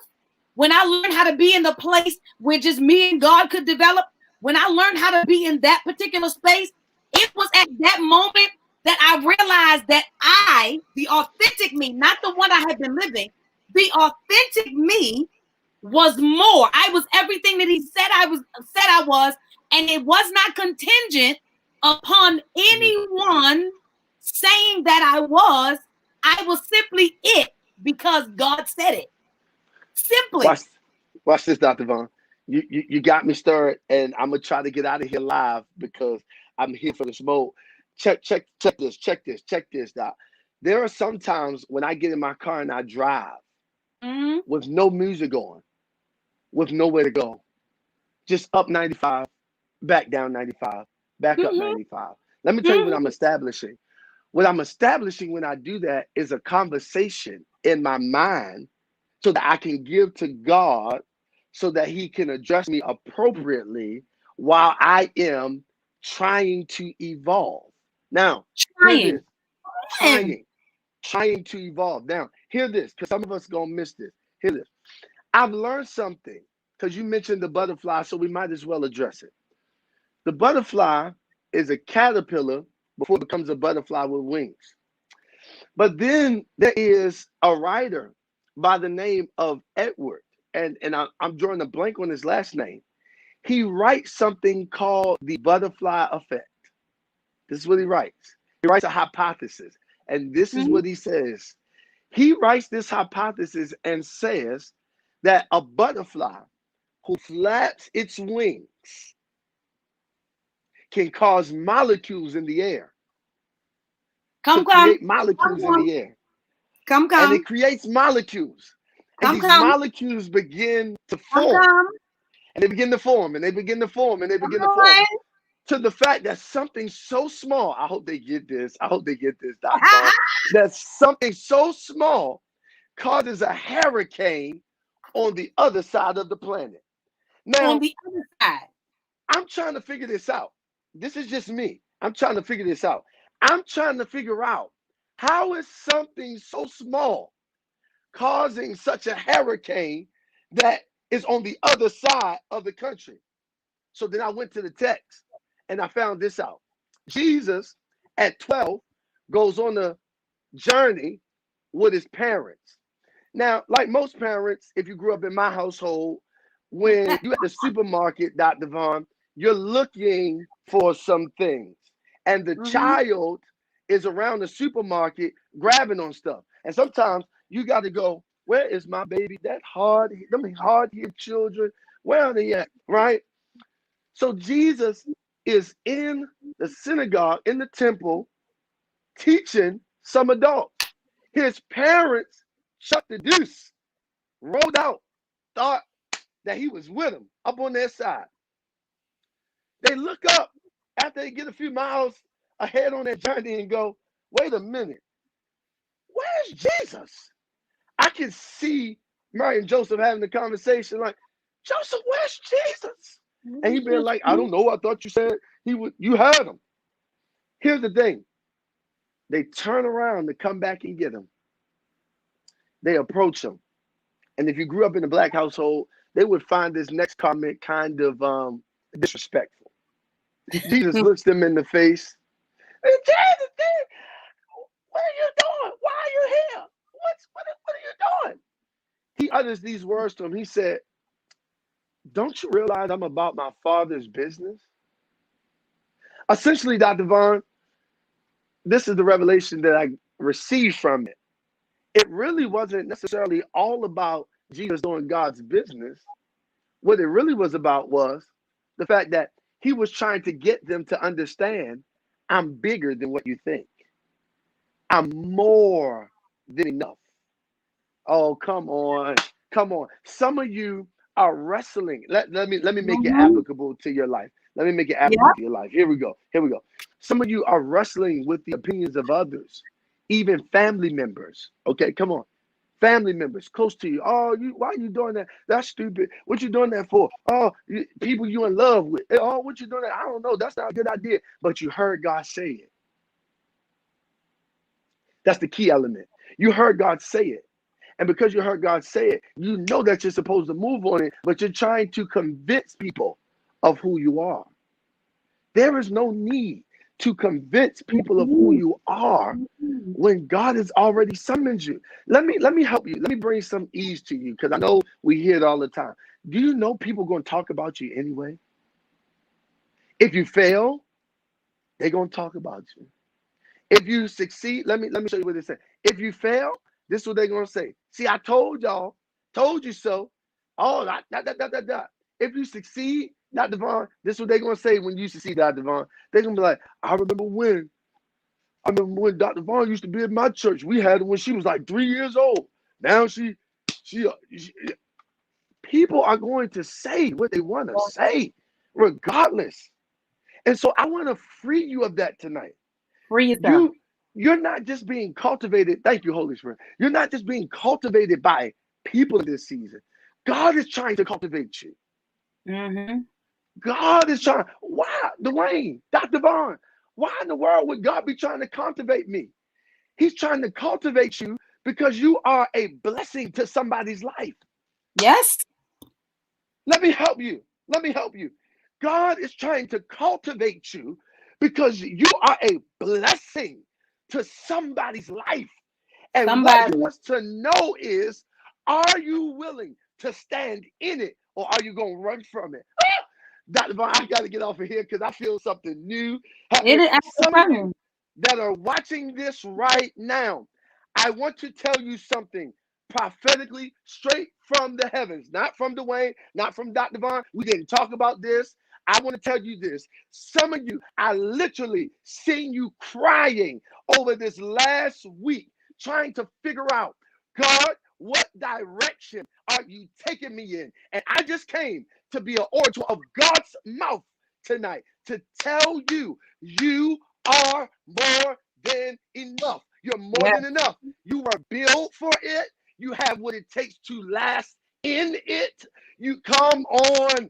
when I learned how to be in the place where just me and God could develop, when I learned how to be in that particular space, it was at that moment that I realized that the authentic me, not the one I had been living, the authentic me was more. I was everything that he said I was, and it was not contingent upon anyone saying that I was. I was simply it because God said it. Watch, Simply. watch this, Dr. Vaughn. You got me stirred, and I'm gonna try to get out of here live because I'm here for the smoke. Check this, Doc. There are some times when I get in my car and I drive Mm-hmm. with no music on, with nowhere to go, just up 95, back down 95, back up Mm-hmm. 95. Let me tell you what I'm Mm-hmm. establishing. What I'm establishing when I do that is a conversation in my mind so that I can give to God so that he can address me appropriately while I am trying to evolve. Now, hear Trying. this. Trying, trying to evolve. Now, hear this, because some of us gonna miss this. Hear this. I've learned something because you mentioned the butterfly, so we might as well address it. The butterfly is a caterpillar before it becomes a butterfly with wings. But then there is a rider by the name of Edward, and I'm drawing a blank on his last name. He writes something called the butterfly effect. This is what he writes. He writes a hypothesis, and this is what Mhm. he says. He writes this hypothesis and says that a butterfly who flaps its wings can cause molecules in the air, to Come, come, create molecules in come, the air. come, And it come, creates molecules. And come, these come, molecules begin to come, form. come. And they begin to form, and they begin to form, and they Come begin to form. on. To the fact that something so small, I hope they get this. I hope they get this, Dr. Vaughn. That something so small causes a hurricane on the other side of the planet. On Now, the other side. I'm trying to figure this out. This is just me. I'm trying to figure this out. I'm trying to figure out how is something so small causing such a hurricane that is on the other side of the country. So then I went to the text and I found this out. Jesus at 12 goes on a journey with his parents. Now, like most parents, if you grew up in my household, when you at the supermarket, Dr. Vaughn, you're looking for some things. And the Mm-hmm. child is around the supermarket grabbing on stuff. And sometimes you got to go, where is my baby? Them hard-hit children, where are they at? Right? So Jesus is in the synagogue, in the temple, teaching some adults. His parents shut the deuce, rolled out, thought that he was with them up on their side. They look up after they get a few miles ahead on their journey and go, wait a minute, where's Jesus? I can see Mary and Joseph having a conversation like, Joseph, where's Jesus? And he being like, I don't know. I thought you said you had him. Here's the thing. They turn around to come back and get him. They approach him. And if you grew up in a black household, they would find this next comment kind of disrespectful. Jesus looks them in the face. Hey, Jesus, what are you doing? Why are you here? What are you doing? He utters these words to him. He said, don't you realize I'm about my father's business? Essentially, Dr. Vaughn, this is the revelation that I received from it. It really wasn't necessarily all about Jesus doing God's business. What it really was about was the fact that he was trying to get them to understand I'm bigger than what you think. I'm more than enough. Oh, come on. Come on. Some of you are wrestling. Let me make it Mm-hmm. applicable to your life. Let me make it Yeah. applicable to your life. Here we go. Here we go. Some of you are wrestling with the opinions of others, even family members. Okay, come on. Family members close to you. Oh, why are you doing that? That's stupid. What you doing that for? Oh, people you in love with. Oh, what you doing that? I don't know. That's not a good idea. But you heard God say it. That's the key element. You heard God say it. And because you heard God say it, you know that you're supposed to move on it, but you're trying to convince people of who you are. There is no need to convince people of who you are when God has already summoned you. Let me help you. Let me bring some ease to you because I know we hear it all the time. Do you know people are going to talk about you anyway? If you fail, they're going to talk about you. If you succeed, let me show you what they say. If you fail, this is what they're gonna say. See, I told y'all, told you so. Oh, that. If you succeed, Dr. Vaughn, this is what they're gonna say when you succeed, Dr. Vaughn. They're gonna be like, I remember when Dr. Vaughn used to be in my church. We had her when she was like 3 years old. Now she people are going to say what they want to say, regardless. And so I want to free you of that tonight. Free yourself. You you're not just being cultivated. Thank you, Holy Spirit. You're not just being cultivated by people in this season. God is trying to cultivate you. Mm-hmm. God is trying. Why, Duane, Dr. Vaughn? Why in the world would God be trying to cultivate me? He's trying to cultivate you because you are a blessing to somebody's life. Yes. Let me help you. Let me help you. God is trying to cultivate you because you are a blessing to somebody's life. And what he Somebody. wants to know is, Are you willing to stand in it, or are you going to run from it? Dr. Vaughn, I got to get off of here because I feel something new It happening. is Some of you actually that are watching this right now, I want to tell you something prophetically straight from the heavens, not from Duane, not from Dr. Vaughn. We didn't talk about this. I want to tell you this. Some of you, I literally seen you crying over this last week, trying to figure out, God, what direction are you taking me in? And I just came to be an orator of God's mouth tonight to tell you, you are more than enough. You're more yeah. than enough. You were built for it. You have what it takes to last in it. You come on,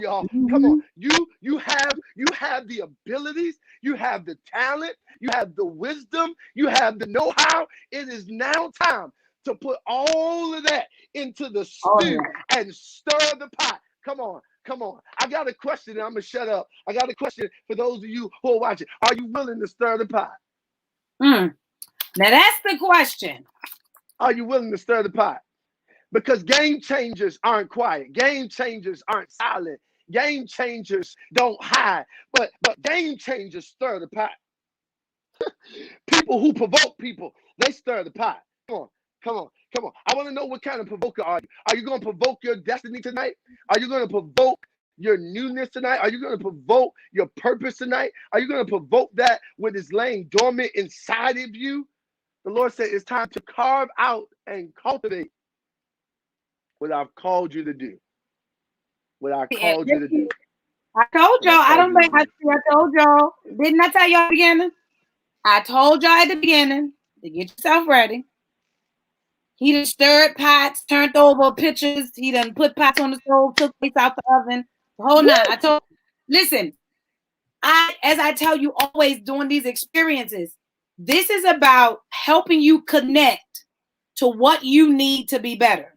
y'all, come on. Mm-hmm. You have the abilities. You have the talent. You have the wisdom. You have the know-how. It is now time to put all of that into the Oh stew yeah. and stir the pot. Come on. Come on. I got a question, and I'm going to shut up. I got a question for those of you who are watching. Are you willing to stir the pot? Mm. Now that's the question. Are you willing to stir the pot? Because game changers aren't quiet. Game changers aren't silent. Game changers don't hide. But game changers stir the pot. People who provoke people, they stir the pot. Come on, come on, come on. I want to know, what kind of provoker are you? Are you going to provoke your destiny tonight? Are you going to provoke your newness tonight? Are you going to provoke your purpose tonight? Are you going to provoke that what is laying dormant inside of you? The Lord said it's time to carve out and cultivate what I've called you to do. What I Yeah, called you to do. I told What y'all. I I called don't you to think do. I told y'all. Didn't I tell y'all at the beginning? I told y'all at the beginning to get yourself ready. He done stirred pots, turned over pitchers. He done put pots on the stove, took plates out the oven. The whole nine. I Woo! told. Listen, as I tell you always during these experiences, this is about helping you connect to what you need to be better.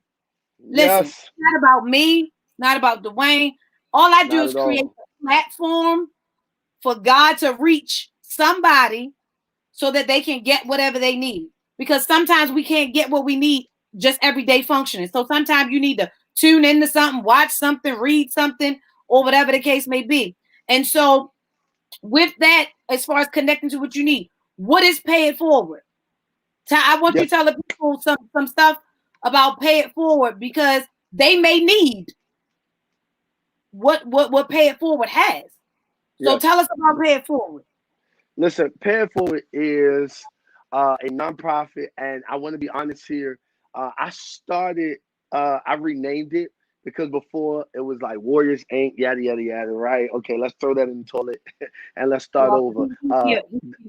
Listen, it's Yes. not about me, not about Duane. All I do Not is at create all. a platform for God to reach somebody so that they can get whatever they need. Because sometimes we can't get what we need just everyday functioning. So sometimes you need to tune into something, watch something, read something, or whatever the case may be. And so, with that, as far as connecting to what you need, what is pay it forward? I want you to Yes. tell the people some stuff about pay it forward because they may need what pay it forward has. So Yes. tell us about pay it forward. Listen, Pay It Forward is a nonprofit, and I want to be honest here. I renamed it because before it was like Warriors Inc., yada, yada, yada, right? Okay, let's throw that in the toilet and let's start Well, over.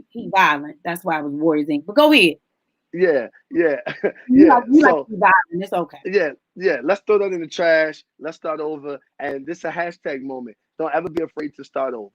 he violent. That's why I was Warriors Inc. But go ahead. Yeah, yeah, You yeah. like So, to be violent. It's okay. yeah, yeah. Let's throw that in the trash. Let's start over. And this is a hashtag moment. Don't ever be afraid to start over.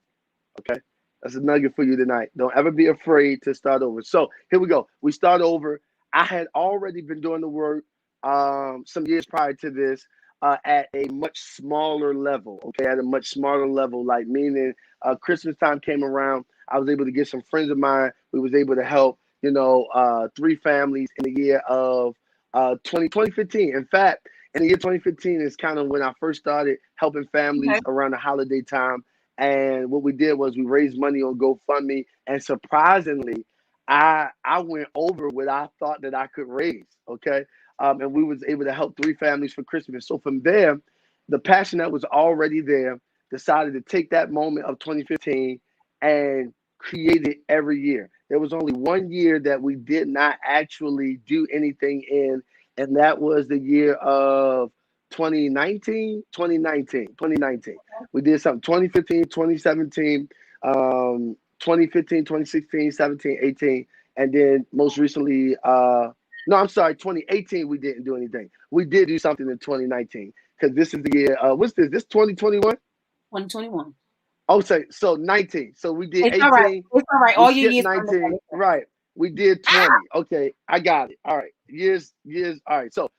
Okay. That's a nugget for you tonight. Don't ever be afraid to start over. So here we go. We start over. I had already been doing the work some years prior to this at a much smaller level. Okay, at a much smaller level, like meaning Christmas time came around. I was able to get some friends of mine. We was able to help, 3 families in the year of 2015. In fact, in the year 2015 is kind of when I first started helping Okay. families around the holiday time. And what we did was we raised money on GoFundMe, and surprisingly, I went over what I thought that I could raise. Okay, and we was able to help 3 families for Christmas. So from there, the passion that was already there decided to take that moment of 2015 and create it every year. There was only one year that we did not actually do anything in, and that was the year of 2019. We did something 2015, 2017, 2015, 2016, 17, 18, and then most recently, no, I'm sorry, 2018, we didn't do anything. We did do something in 2019 because this is the year, what's this? This 2021? 2021. Oh, so 19. So we did It's all right. 18. It's all right. We All your skipped years come 19. together. Right. We did 20. Okay, I got it. All right. Years. All right. So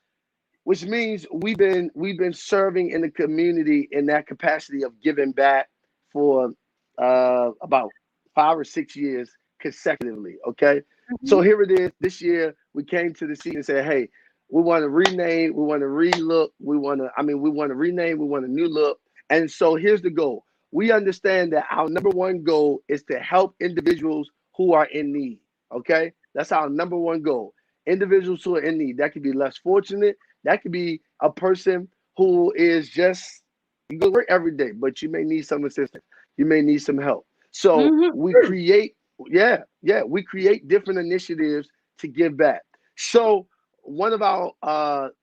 which means we've been serving in the community in that capacity of giving back for about 5 or 6 years consecutively. Okay, Mhm. so here it is. This year we came to the seat and said, "Hey, We want to rename. We want to relook. We want to. I mean, we want to rename. We want a new look. And so here's the goal. We understand that our number one goal is to help individuals who are in need. Okay, that's our number one goal. Individuals who are in need. That could be less fortunate. That could be a person who is just, you go to work every day, but you may need some assistance. You may need some help. So we Mm-hmm. create, we create different initiatives to give back. So one of our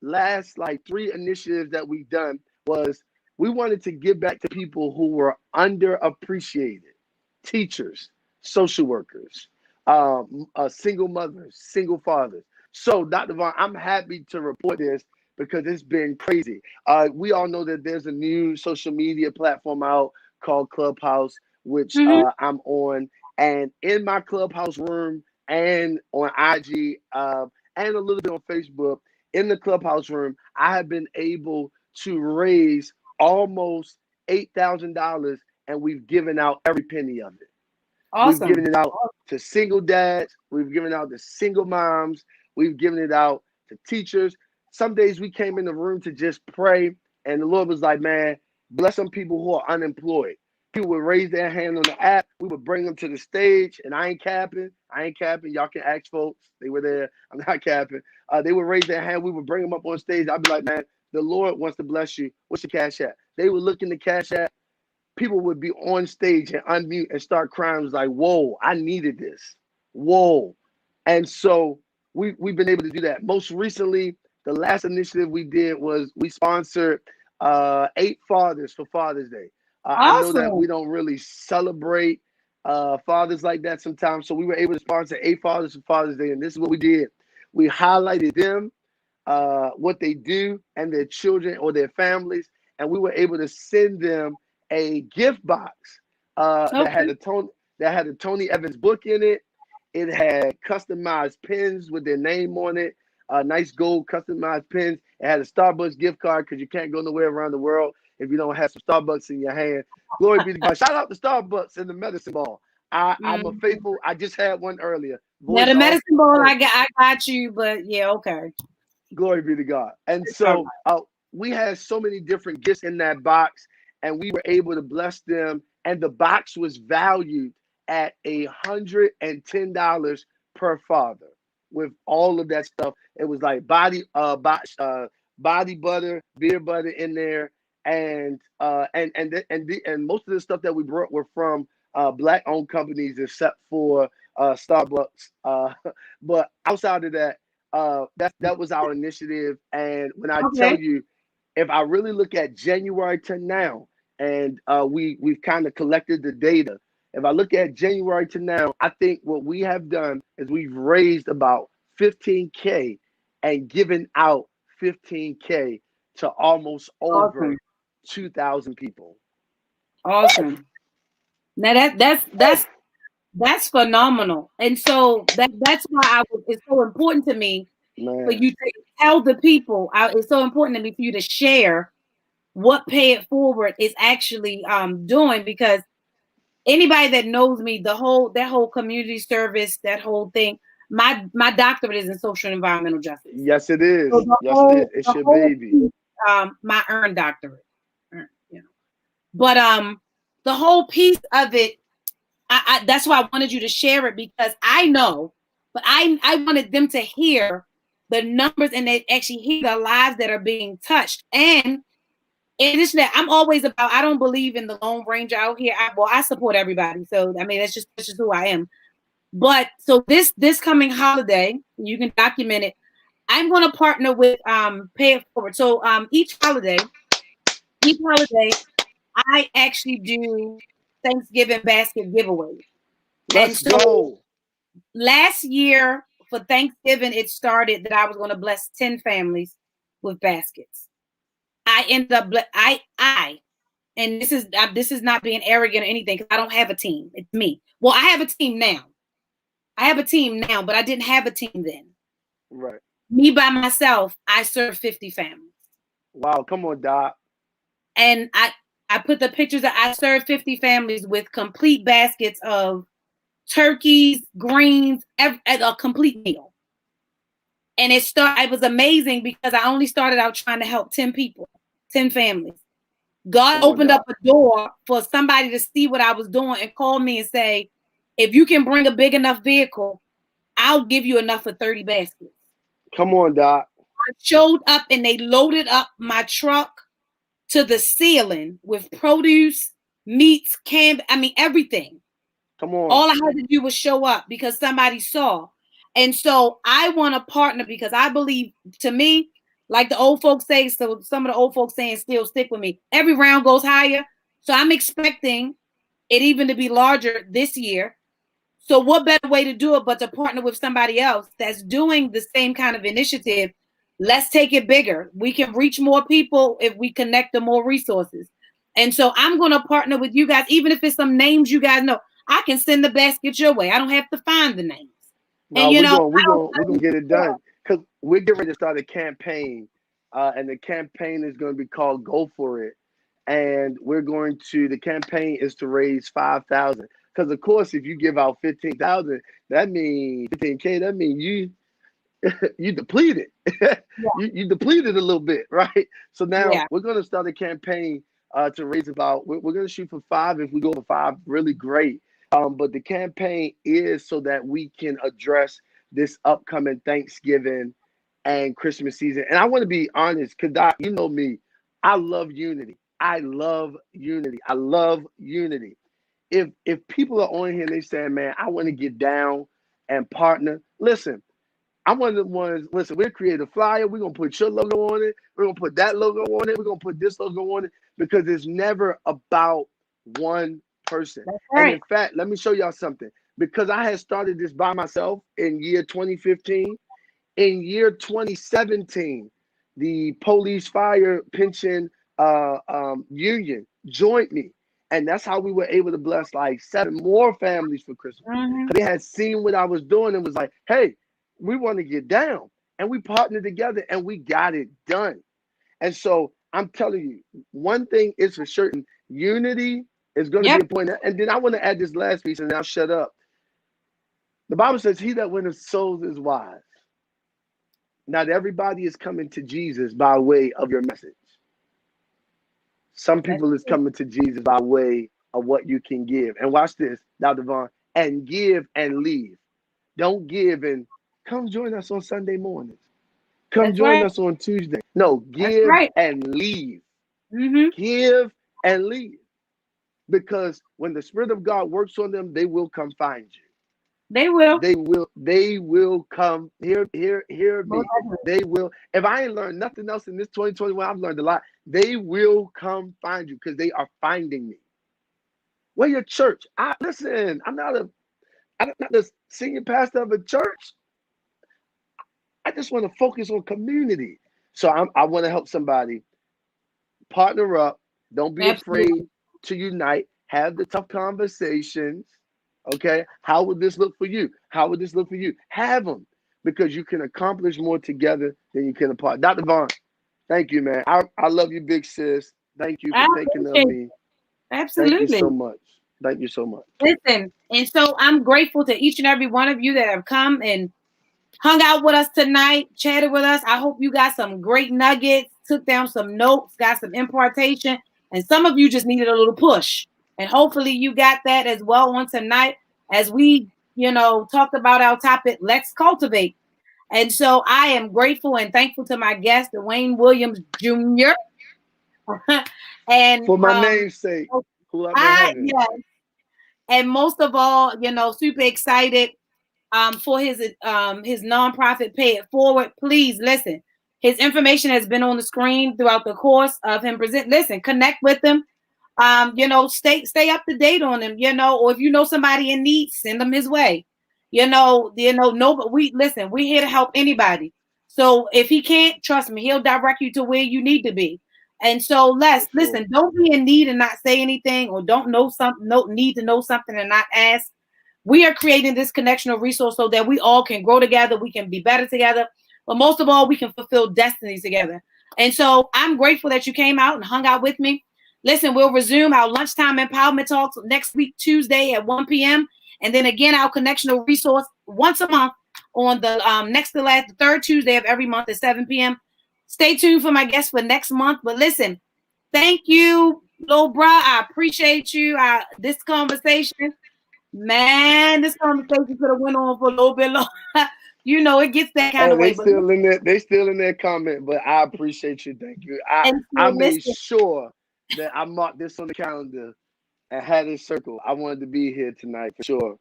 last like three initiatives that we've done was we wanted to give back to people who were underappreciated: teachers, social workers, single mothers, single fathers. So, Dr. Vaughn, I'm happy to report this because it's been crazy. We all know that there's a new social media platform out called Clubhouse, which Mm-hmm. I'm on. And in my Clubhouse room and on IG and a little bit on Facebook, in the Clubhouse room, I have been able to raise almost $8,000, and we've given out every penny of it. We've Awesome. given it out to single dads. We've given it out to single moms. We've given it out to teachers. Some days we came in the room to just pray, and the Lord was like, man, bless some people who are unemployed. People would raise their hand on the app. We would bring them to the stage, and I ain't capping. I ain't capping. Y'all can ask folks. They were there. I'm not capping. They would raise their hand. We would bring them up on stage. I'd be like, man, the Lord wants to bless you. What's your cash app? They would look in the cash app. People would be on stage and unmute and start crying. It was like, whoa, I needed this. Whoa. And so we've been able to do that. Most recently, the last initiative we did was we sponsored 8 fathers for Father's Day. I know that Awesome. we don't really celebrate fathers like that sometimes. So we were able to sponsor 8 fathers for Father's Day. And this is what we did. We highlighted them, what they do, and their children or their families. And we were able to send them a gift box that Okay. had a Tony Evans book in it. It had customized pens with their name on it, nice gold customized pens. It had a Starbucks gift card because you can't go nowhere around the world if you don't have some Starbucks in your hand. Glory be to God. Shout out to Starbucks and the medicine ball. I'm a Mm-hmm. faithful. I just had one earlier. Now Voice the off. medicine ball, But I got you, but yeah, okay. glory be to God. And It's all so we had so many different gifts in that box, and we were able to bless them. And the box was valued at $110 per father. With all of that stuff, it was like body butter, beer butter in there, and most of the stuff that we brought were from black owned companies, except for Starbucks. But outside of that, that was our initiative. And when I right. tell Okay. you, if I really look at January to now, and we've kind of collected the data. If I look at January to now, I think what we have done is we've raised about 15K and given out 15K to almost over Awesome. 2,000 people. Awesome. Now that's phenomenal. And so that's why it's so important to me for Man, you to tell the people. It's so important to me for you to share what Pay It Forward is actually doing, because anybody that knows me, that whole community service, that whole thing, my doctorate is in social and environmental justice. yes, it So is. Yes, it is. It's the your whole baby. piece, my earned doctorate, you know. But the whole piece of it, that's why I wanted you to share it, because I know, but I wanted them to hear the numbers, and they actually hear the lives that are being touched. And in addition to that, I'm always about, I don't believe in the Lone Ranger out here. I support everybody. So I mean, that's just who I am. But so this coming holiday, you can document it. I'm going to partner with Pay It Forward. So each holiday, I actually do Thanksgiving basket giveaways. And Let's so go. last year for Thanksgiving, it started that I was going to bless 10 families with baskets. I ended up, and this is not being arrogant or anything, because I don't have a team. It's me. Well, I have a team now. I have a team now, but I didn't have a team then. Right. Me by myself, I served 50 families. Wow. Come on, Doc. And I put the pictures that I served 50 families with complete baskets of turkeys, greens, a complete meal. And it was amazing because I only started out trying to help 10 people, 10 families. God Come on, opened up Doc. a door for somebody to see what I was doing and call me and say, if you can bring a big enough vehicle, I'll give you enough for 30 baskets. Come on, Doc. I showed up and they loaded up my truck to the ceiling with produce, meats, everything. Come on. All I had to do was show up because somebody saw. And so I want to partner because I believe, to me, like the old folks say, so some of the old folks saying still stick with me. Every round goes higher. So I'm expecting it even to be larger this year. So what better way to do it but to partner with somebody else that's doing the same kind of initiative? Let's take it bigger. We can reach more people if we connect to more resources. And so I'm going to partner with you guys, even if it's some names you guys know. I can send the basket your way. I don't have to find the names. And No, you know, we're gonna get it done because we're getting ready to start a campaign, and the campaign is going to be called "Go for It," and the campaign is to raise 5,000. Because of course, if you give out 15,000, that means 15K. That means you depleted. You depleted a little bit, right? So now yeah, we're going to start a campaign to raise about. We're going to shoot for five. If we go for five, really great. But the campaign is so that we can address this upcoming Thanksgiving and Christmas season. And I want to be honest, because you know me, I love unity. I love unity. I love unity. If people are on here and they saying, man, I want to get down and partner, listen. I'm one of the ones, listen, we'll create a flyer. We're going to put your logo on it. We're going to put that logo on it. We're going to put this logo on it because it's never about one person. that's And right. in fact, let me show y'all something. Because I had started this by myself in year 2015, in year 2017, the police fire pension union joined me. And that's how we were able to bless like 7 more families for Christmas. Mm-hmm. Because they had seen what I was doing and was like, hey, we want to get down. And we partnered together and we got it done. And so I'm telling you, one thing is for certain, unity is going to be Yep, important. And then I want to add this last piece and then I'll shut up. The Bible says, he that winneth souls is wise. Not everybody is coming to Jesus by way of your message. Some that's people is true. coming to Jesus by way of what you can give. And watch this, Dr. Vaughn, and give and leave. Don't give and come join us on Sunday mornings. Come That's join right. us on Tuesday. No, That's give right. and leave. Mm-hmm. Give and leave. Because when the Spirit of God works on them, they will come find you. They will. They will come. Hear Most me. definitely. They will. If I ain't learned nothing else in this 2021, I've learned a lot. They will come find you because they are finding me. Where your church? Listen, I'm not the senior pastor of a church. I just want to focus on community. So I want to help somebody partner up. Don't be Absolutely. afraid to unite. Have the tough conversations. Okay. How would this look for you? How would this look for you? Have them because you can accomplish more together than you can apart. Dr. Vaughn, thank you, man. I love you, big sis. Thank you for I thinking of appreciate it. me. Thank you Absolutely. so much. Thank you so much. Listen, and so I'm grateful to each and every one of you that have come and hung out with us tonight, chatted with us. I hope you got some great nuggets, took down some notes, got some impartation, and some of you just needed a little push. And hopefully you got that as well on tonight as we, talked about our topic, let's cultivate. And so I am grateful and thankful to my guest, Duane Williams Jr. and For my namesake, who up in I heaven. yeah, and most of all, super excited for his nonprofit Pay It Forward. Please listen. His information has been on the screen throughout the course of him present. Listen, connect with him. Stay up to date on him. Or if you know somebody in need, send them his way. No, but we listen. We're here to help anybody. So if he can't, trust me, he'll direct you to where you need to be. And so For sure. listen. Don't be in need and not say anything, or don't know something. No need to know something and not ask. We are creating this connectional resource so that we all can grow together, we can be better together, but most of all, we can fulfill destinies together. And so I'm grateful that you came out and hung out with me. Listen, we'll resume our lunchtime empowerment talks next week, Tuesday at 1 p.m. And then again, our connectional resource once a month on the next to last, the third Tuesday of every month at 7 p.m. Stay tuned for my guest for next month. But listen, thank you, little bruh. I appreciate you. This conversation, man, this conversation could have went on for a little bit longer. It gets that kind Hey, of way. they But still in there. They still in their comment, but I appreciate you. Thank you. I and I so made listen. sure that I marked this on the calendar and had it circled. I wanted to be here tonight for sure.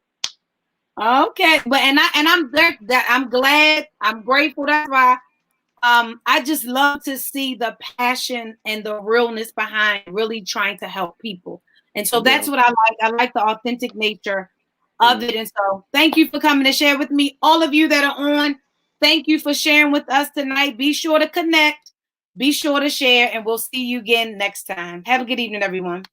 Okay, but I'm there. That I'm glad. I'm grateful. That's why. I just love to see the passion and the realness behind really trying to help people. And so Yeah. that's what I like. I like the authentic nature of Mm. it. And so thank you for coming to share with me. All of you that are on, thank you for sharing with us tonight. Be sure to connect, be sure to share, and we'll see you again next time. Have a good evening, everyone.